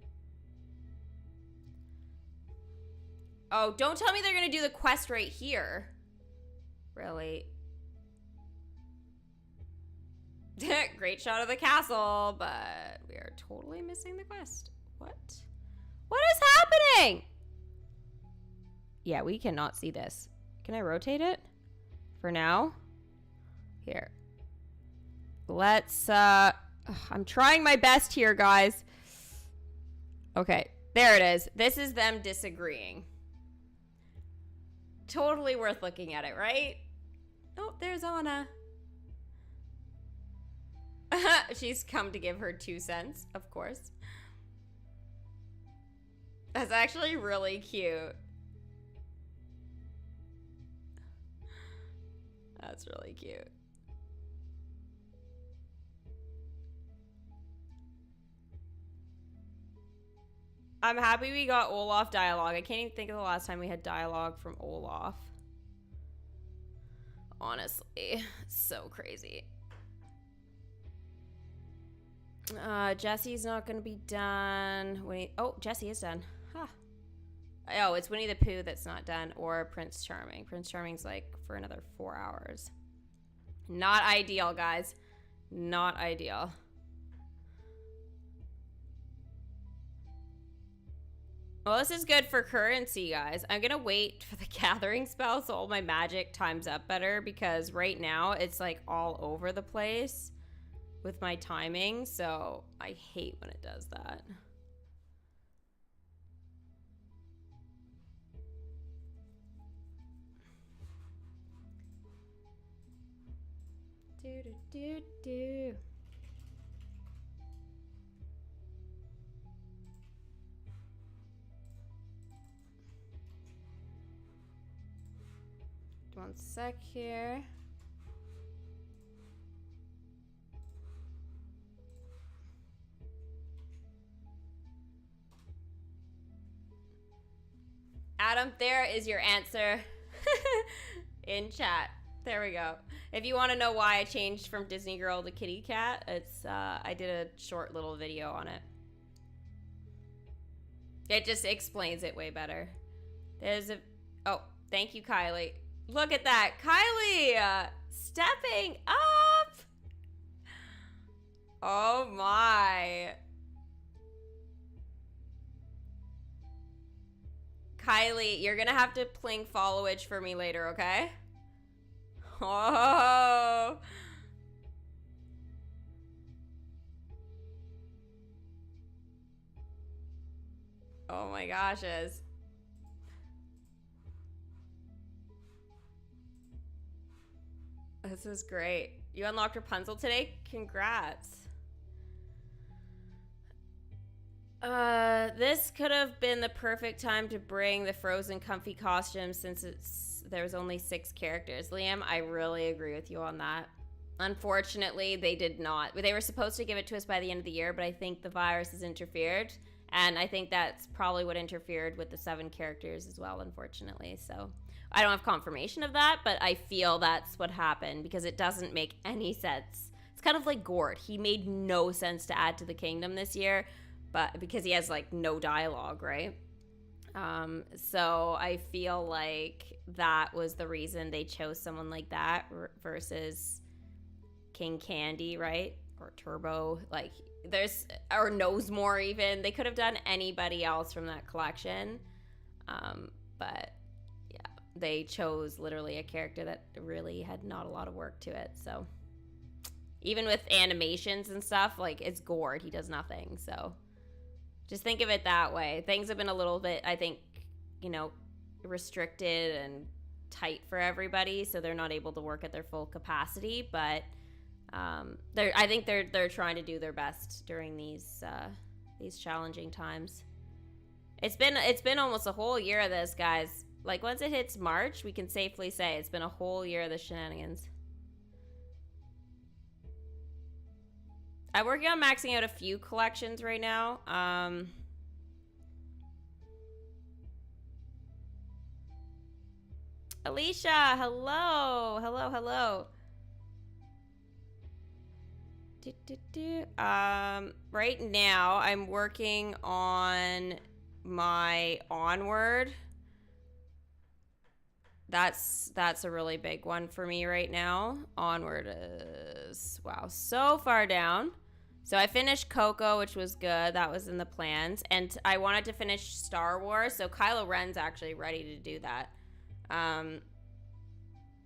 Oh, don't tell me they're gonna do the quest right here. Really? Great shot of the castle, but we are totally missing the quest. What? What is happening? Yeah, we cannot see this. Can I rotate it? For now? Here. Let's, I'm trying my best here, guys. Okay, there it is. This is them disagreeing. Totally worth looking at it, right? Oh, there's Anna. She's come to give her 2 cents, of course. That's actually really cute. That's really cute. I'm happy we got Olaf dialogue. I can't even think of the last time we had dialogue from Olaf. Honestly, so crazy. Jesse's not gonna be done. Oh, Jesse is done. Huh. Oh, it's Winnie the Pooh that's not done, or Prince Charming. Prince Charming's like for another 4 hours. Not ideal, guys. Not ideal. Well, this is good for currency, guys. I'm gonna wait for the gathering spell so all my magic times up better, because right now it's like all over the place with my timing, so I hate when it does that. Do. One sec here. Adam, there is your answer in chat. There we go. If you want to know why I changed from Disney Girl to Kitty Cat, it's I did a short little video on it. It just explains it way better. There's a... Oh, thank you, Kylie. Look at that. Kylie stepping up. Oh, my. Kylie, you're going to have to pling followage for me later, okay? Oh. Oh my gosh, Ez. This is great. You unlocked Rapunzel today? Congrats. This could have been the perfect time to bring the Frozen comfy costumes since there's only 6 characters. Liam, I really agree with you on that. Unfortunately, they did not. They were supposed to give it to us by the end of the year, but I think the virus has interfered. And I think that's probably what interfered with the 7 characters as well, unfortunately. So I don't have confirmation of that, but I feel that's what happened because it doesn't make any sense. It's kind of like Gord. He made no sense to add to the kingdom this year, but because he has like no dialogue, right? So I feel like that was the reason they chose someone like that versus King Candy, right? Or Turbo, like or Knowsmore even. They could have done anybody else from that collection. But yeah, they chose literally a character that really had not a lot of work to it. So even with animations and stuff, like it's Gord, he does nothing. So just think of it that way. Things have been a little bit, I think, you know, restricted and tight for everybody, so they're not able to work at their full capacity. But I think they're trying to do their best during these challenging times. It's been almost a whole year of this, guys. Like once it hits March, we can safely say it's been a whole year of the shenanigans. I'm working on maxing out a few collections right now. Alicia, hello. Hello. Right now I'm working on my Onward. That's a really big one for me right now. Onward is, wow, so far down. So I finished Coco, which was good. That was in the plans. And I wanted to finish Star Wars. So Kylo Ren's actually ready to do that.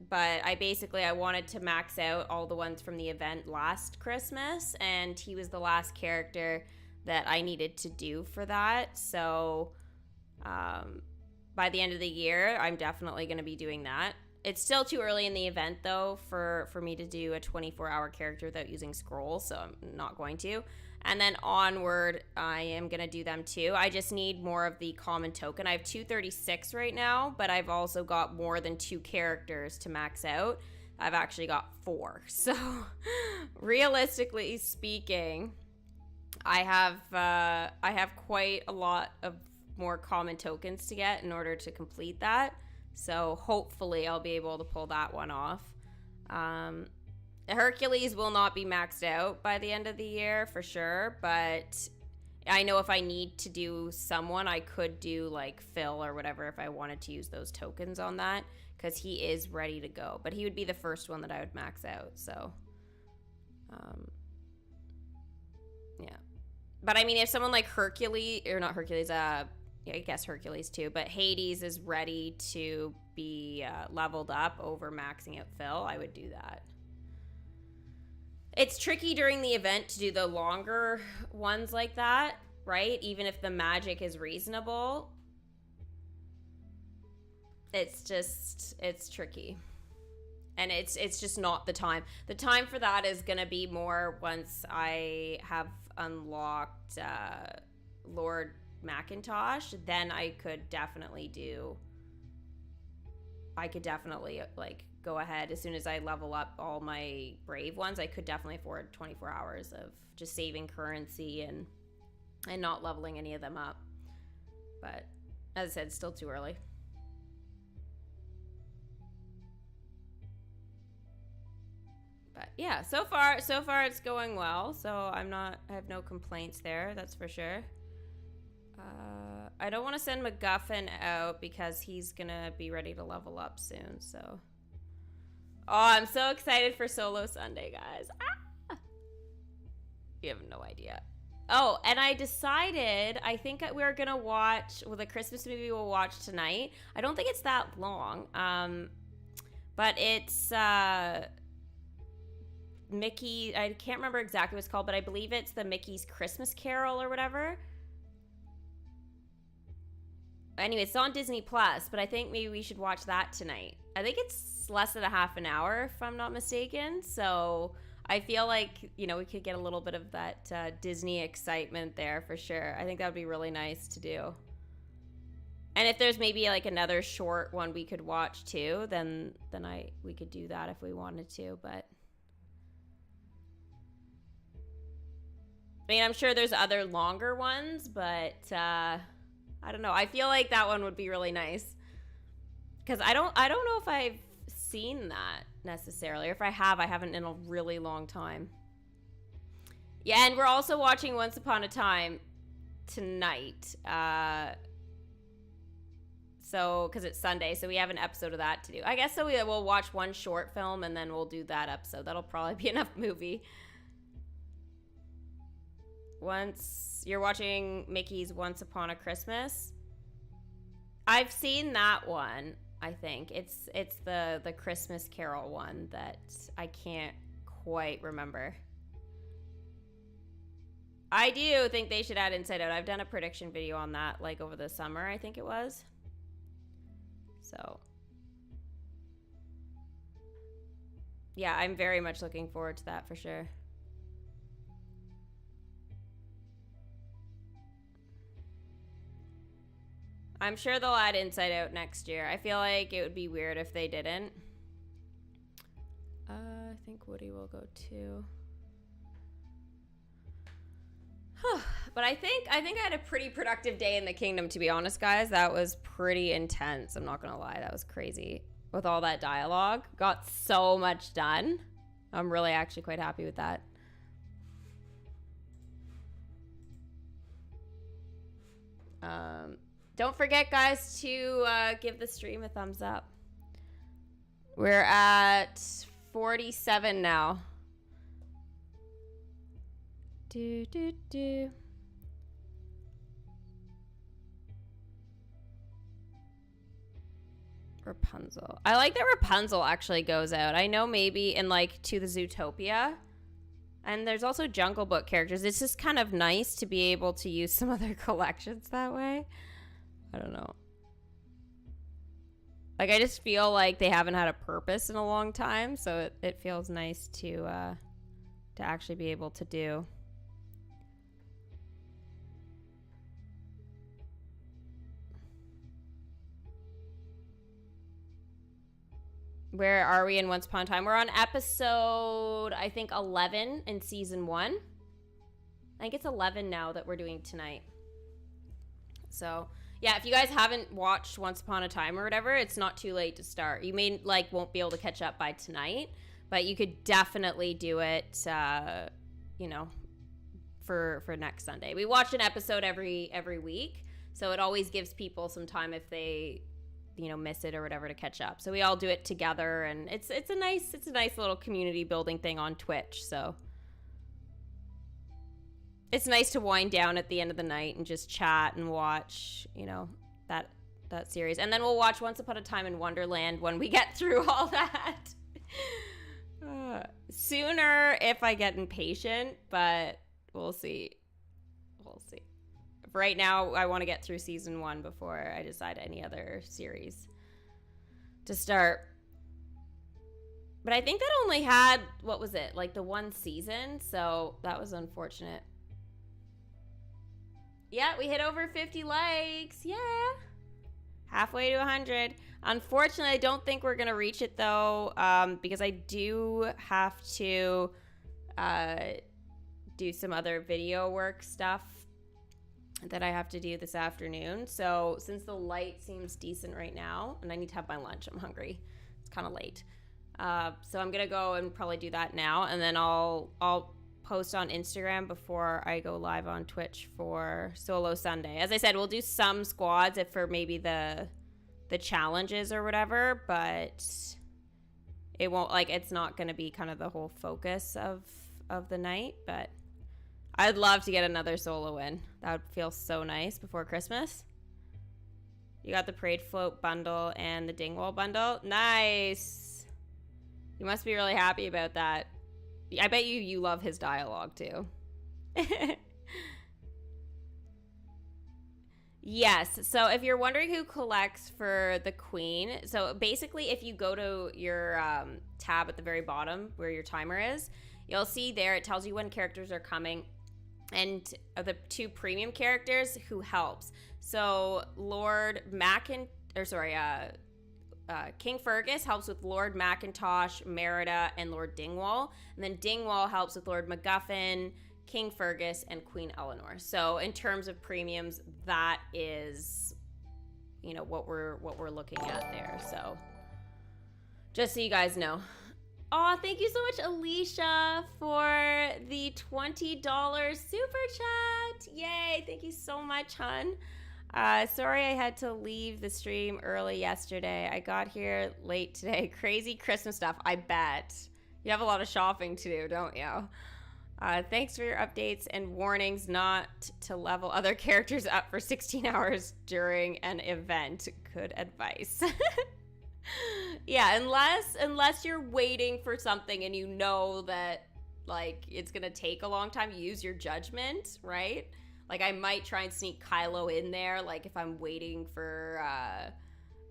But I wanted to max out all the ones from the event last Christmas. And he was the last character that I needed to do for that. So by the end of the year, I'm definitely going to be doing that. It's still too early in the event, though, for me to do a 24-hour character without using scrolls, so I'm not going to. And then Onward, I am going to do them, too. I just need more of the common token. I have 236 right now, but I've also got more than 2 characters to max out. I've actually got 4. So, realistically speaking, I have quite a lot of more common tokens to get in order to complete that. So hopefully I'll be able to pull that one off. Hercules will not be maxed out by the end of the year for sure, but I know if I need to do someone, I could do like Phil or whatever if I wanted to use those tokens on that, because he is ready to go. But he would be the first one that I would max out, so yeah. But I mean, if someone like Hercules, or not Hercules, yeah, I guess Hercules too, but Hades is ready to be leveled up over maxing out Phil, I would do that. It's tricky during the event to do the longer ones like that, right? Even if the magic is reasonable. It's tricky. And it's just not the time. The time for that is gonna be more once I have unlocked Lord Macintosh. Then I could definitely like go ahead as soon as I level up all my brave ones. I could definitely afford 24 hours of just saving currency and not leveling any of them up. But as I said, it's still too early. But yeah, so far it's going well. So I have no complaints there. That's for sure. I don't want to send MacGuffin out because he's gonna be ready to level up soon. So, oh, I'm so excited for Solo Sunday, guys. Ah! You have no idea. Oh, and I decided, I think we're gonna watch, the Christmas movie we'll watch tonight. I don't think it's that long, but it's Mickey, I can't remember exactly what it's called, but I believe it's the Mickey's Christmas Carol or whatever. Anyway, it's on Disney Plus, but I think maybe we should watch that tonight. I think it's less than a half an hour, if I'm not mistaken. So I feel like, you know, we could get a little bit of that Disney excitement there for sure. I think that would be really nice to do. And if there's maybe like another short one we could watch too, then we could do that if we wanted to. But I mean, I'm sure there's other longer ones, but I don't know. I feel like that one would be really nice. Because I don't know if I've seen that necessarily. Or if I haven't in a really long time. Yeah, and we're also watching Once Upon a Time tonight. So, because it's Sunday, so we have an episode of that to do. I guess so we'll watch one short film and then we'll do that episode. That'll probably be enough movie. You're watching Mickey's Once Upon a Christmas. I've seen that one, I think. It's the Christmas Carol one that I can't quite remember. I do think they should add Inside Out. I've done a prediction video on that like over the summer, I think it was. So yeah, I'm very much looking forward to that for sure. I'm sure they'll add Inside Out next year. I feel like it would be weird if they didn't. I think Woody will go too. But I think I had a pretty productive day in the kingdom, to be honest, guys. That was pretty intense. I'm not gonna lie, that was crazy. With all that dialogue, got so much done. I'm really actually quite happy with that. Don't forget, guys, to give the stream a thumbs up. We're at 47 now. Rapunzel. I like that Rapunzel actually goes out. I know maybe in like To the Zootopia. And there's also Jungle Book characters. It's just kind of nice to be able to use some other collections that way. I don't know. Like, I just feel like they haven't had a purpose in a long time, so it feels nice to actually be able to do. Where are we in Once Upon a Time? We're on episode, I think, 11 in season 1. I think it's 11 now that we're doing tonight. So, yeah, if you guys haven't watched Once Upon a Time or whatever, it's not too late to start. You may, like, won't be able to catch up by tonight, but you could definitely do it, you know, for next Sunday. We watch an episode every week, so it always gives people some time if they, you know, miss it or whatever to catch up. So we all do it together, and it's a nice little community building thing on Twitch. So it's nice to wind down at the end of the night and just chat and watch, you know, that series. And then we'll watch Once Upon a Time in Wonderland when we get through all that. Sooner if I get impatient, but we'll see. We'll see. Right now, I want to get through season 1 before I decide any other series to start. But I think that only had, what was it, like the one season, so that was unfortunate. Yeah, we hit over 50 likes. Yeah. Halfway to 100. Unfortunately, I don't think we're going to reach it, though, because I do have to do some other video work stuff that I have to do this afternoon. So since the light seems decent right now, and I need to have my lunch, I'm hungry. It's kind of late. So I'm going to go and probably do that now, and then I'll post on Instagram before I go live on Twitch for Solo Sunday. As I said, we'll do some squads if for maybe the challenges or whatever, but it won't, like, it's not going to be kind of the whole focus of the night. But I'd love to get another solo win. That would feel so nice before Christmas. You got the Parade Float bundle and the Dingwall bundle. Nice. You must be really happy about that. I bet you love his dialogue too. Yes, so if you're wondering who collects for the Queen, so basically if you go to your tab at the very bottom where your timer is, you'll see there it tells you when characters are coming, and the 2 premium characters who helps. So King Fergus helps with Lord Macintosh, Merida, and Lord Dingwall. And then Dingwall helps with Lord MacGuffin, King Fergus, and Queen Eleanor. So in terms of premiums, that is, you know, what we're looking at there. So just so you guys know. Oh, thank you so much, Alicia, for the $20 super chat. Yay, thank you so much, hun. Sorry I had to leave the stream early yesterday. I got here late today. Crazy Christmas stuff, I bet. You have a lot of shopping to do, don't you? Thanks for your updates and warnings not to level other characters up for 16 hours during an event. Good advice. Yeah, unless you're waiting for something and you know that, like, it's gonna take a long time, you use your judgment, right? Like, I might try and sneak Kylo in there, like, if I'm waiting for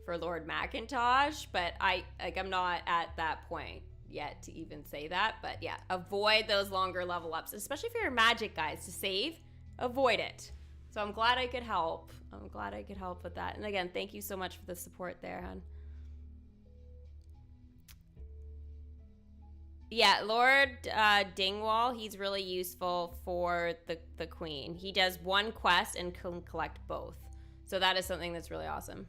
Lord Macintosh, but I'm not at that point yet to even say that. But yeah, avoid those longer level ups, especially if you're magic guys to save. Avoid it. So I'm glad I could help. I'm glad I could help with that. And again, thank you so much for the support there, hon. Yeah, Lord Dingwall, he's really useful for the Queen. He does one quest and can collect both. So that is something that's really awesome.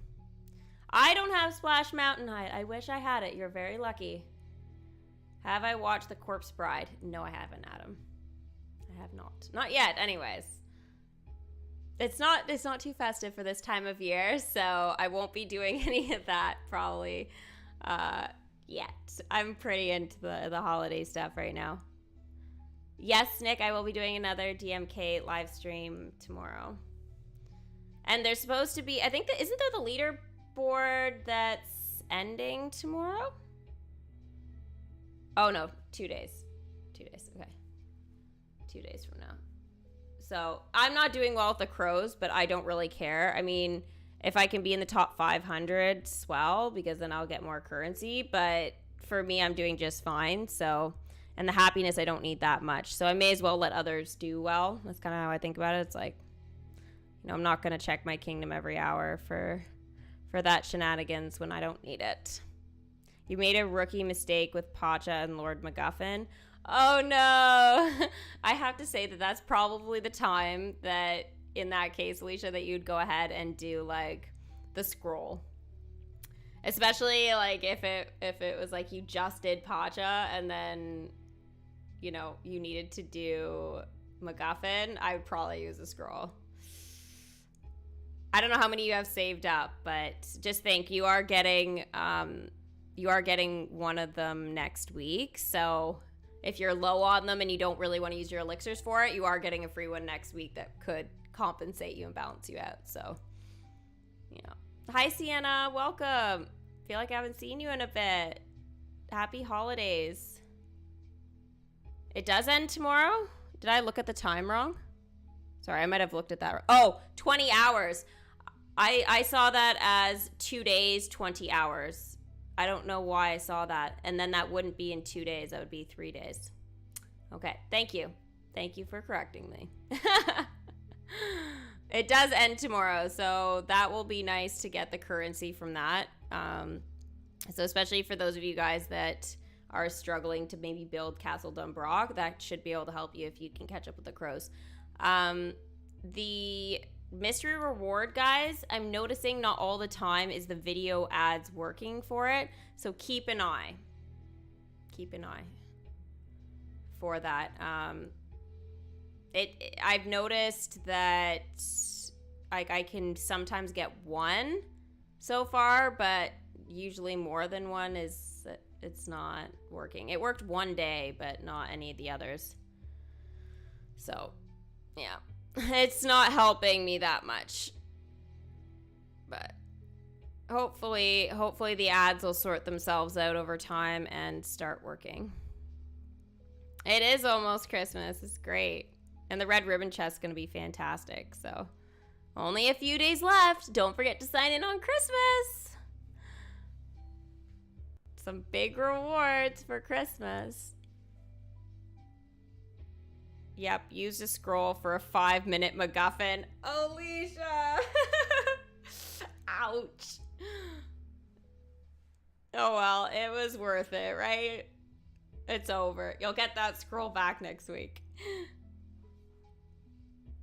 I don't have Splash Mountain Hide. I wish I had it. You're very lucky. Have I watched The Corpse Bride? No, I haven't, Adam. I have not. Not yet, anyways. It's not too festive for this time of year, so I won't be doing any of that probably yet. I'm pretty into the holiday stuff right now. Yes, Nick, I will be doing another DMK live stream tomorrow. And there's supposed to be, I think, isn't there the leaderboard that's ending tomorrow? Oh, no, 2 days. 2 days, okay. 2 days from now. So I'm not doing well with the crows, but I don't really care. I mean, if I can be in the top 500, swell, because then I'll get more currency. But for me, I'm doing just fine. So, and the happiness, I don't need that much. So I may as well let others do well. That's kind of how I think about it. It's like, you know, I'm not going to check my kingdom every hour for that shenanigans when I don't need it. You made a rookie mistake with Pacha and Lord MacGuffin. Oh, no. I have to say that that's probably the time that, in that case, Alicia, that you'd go ahead and do, like, the scroll. Especially, like, if it was, like, you just did Pacha and then, you know, you needed to do MacGuffin, I would probably use a scroll. I don't know how many you have saved up, but just think, you are getting one of them next week. So if you're low on them and you don't really want to use your elixirs for it, you are getting a free one next week that could compensate you and balance you out. So, you know. Hi, Sienna. Welcome. Feel like I haven't seen you in a bit. Happy holidays. It does end tomorrow? Did I look at the time wrong? Sorry, I might have looked at that. Oh, 20 hours. I saw that as 2 days, 20 hours. I don't know why I saw that. And then that wouldn't be in 2 days. That would be 3 days. Okay, thank you. Thank you for correcting me. It does end tomorrow, so that will be nice to get the currency from that. So especially for those of you guys that are struggling to maybe build Castle DUNBROCH, that should be able to help you if you can catch up with the crows. The mystery reward, guys, I'm noticing not all the time is the video ads working for it, so keep an eye. Keep an eye for that. I've noticed that I can sometimes get one so far, but usually more than one it's not working. It worked one day, but not any of the others. So, yeah. It's not helping me that much. But hopefully the ads will sort themselves out over time and start working. It is almost Christmas. It's great. And the red ribbon chest is going to be fantastic. So, only a few days left. Don't forget to sign in on Christmas. Some big rewards for Christmas. Yep, use the scroll for a 5-minute MacGuffin. Alicia! Ouch. Oh well, it was worth it, right? It's over. You'll get that scroll back next week.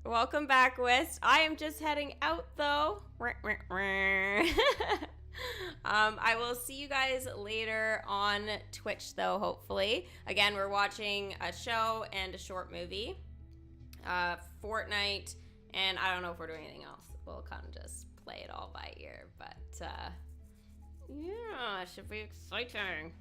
Welcome back, Wist. I am just heading out, though. I will see you guys later on Twitch, though, hopefully. Again, we're watching a show and a short movie. Fortnite, and I don't know if we're doing anything else. We'll kind of just play it all by ear, but yeah, it should be exciting.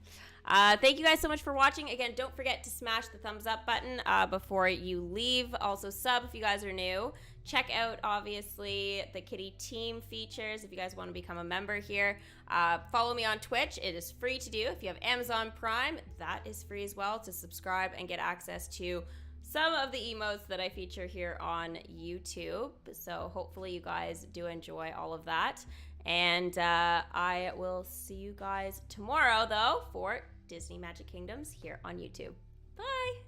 Thank you guys so much for watching. Again, don't forget to smash the thumbs up button before you leave. Also, sub if you guys are new. Check out, obviously, the Kitty Team features if you guys want to become a member here. Follow me on Twitch. It is free to do. If you have Amazon Prime, that is free as well to subscribe and get access to some of the emotes that I feature here on YouTube. So hopefully you guys do enjoy all of that. And I will see you guys tomorrow, though, for Disney Magic Kingdoms here on YouTube. Bye!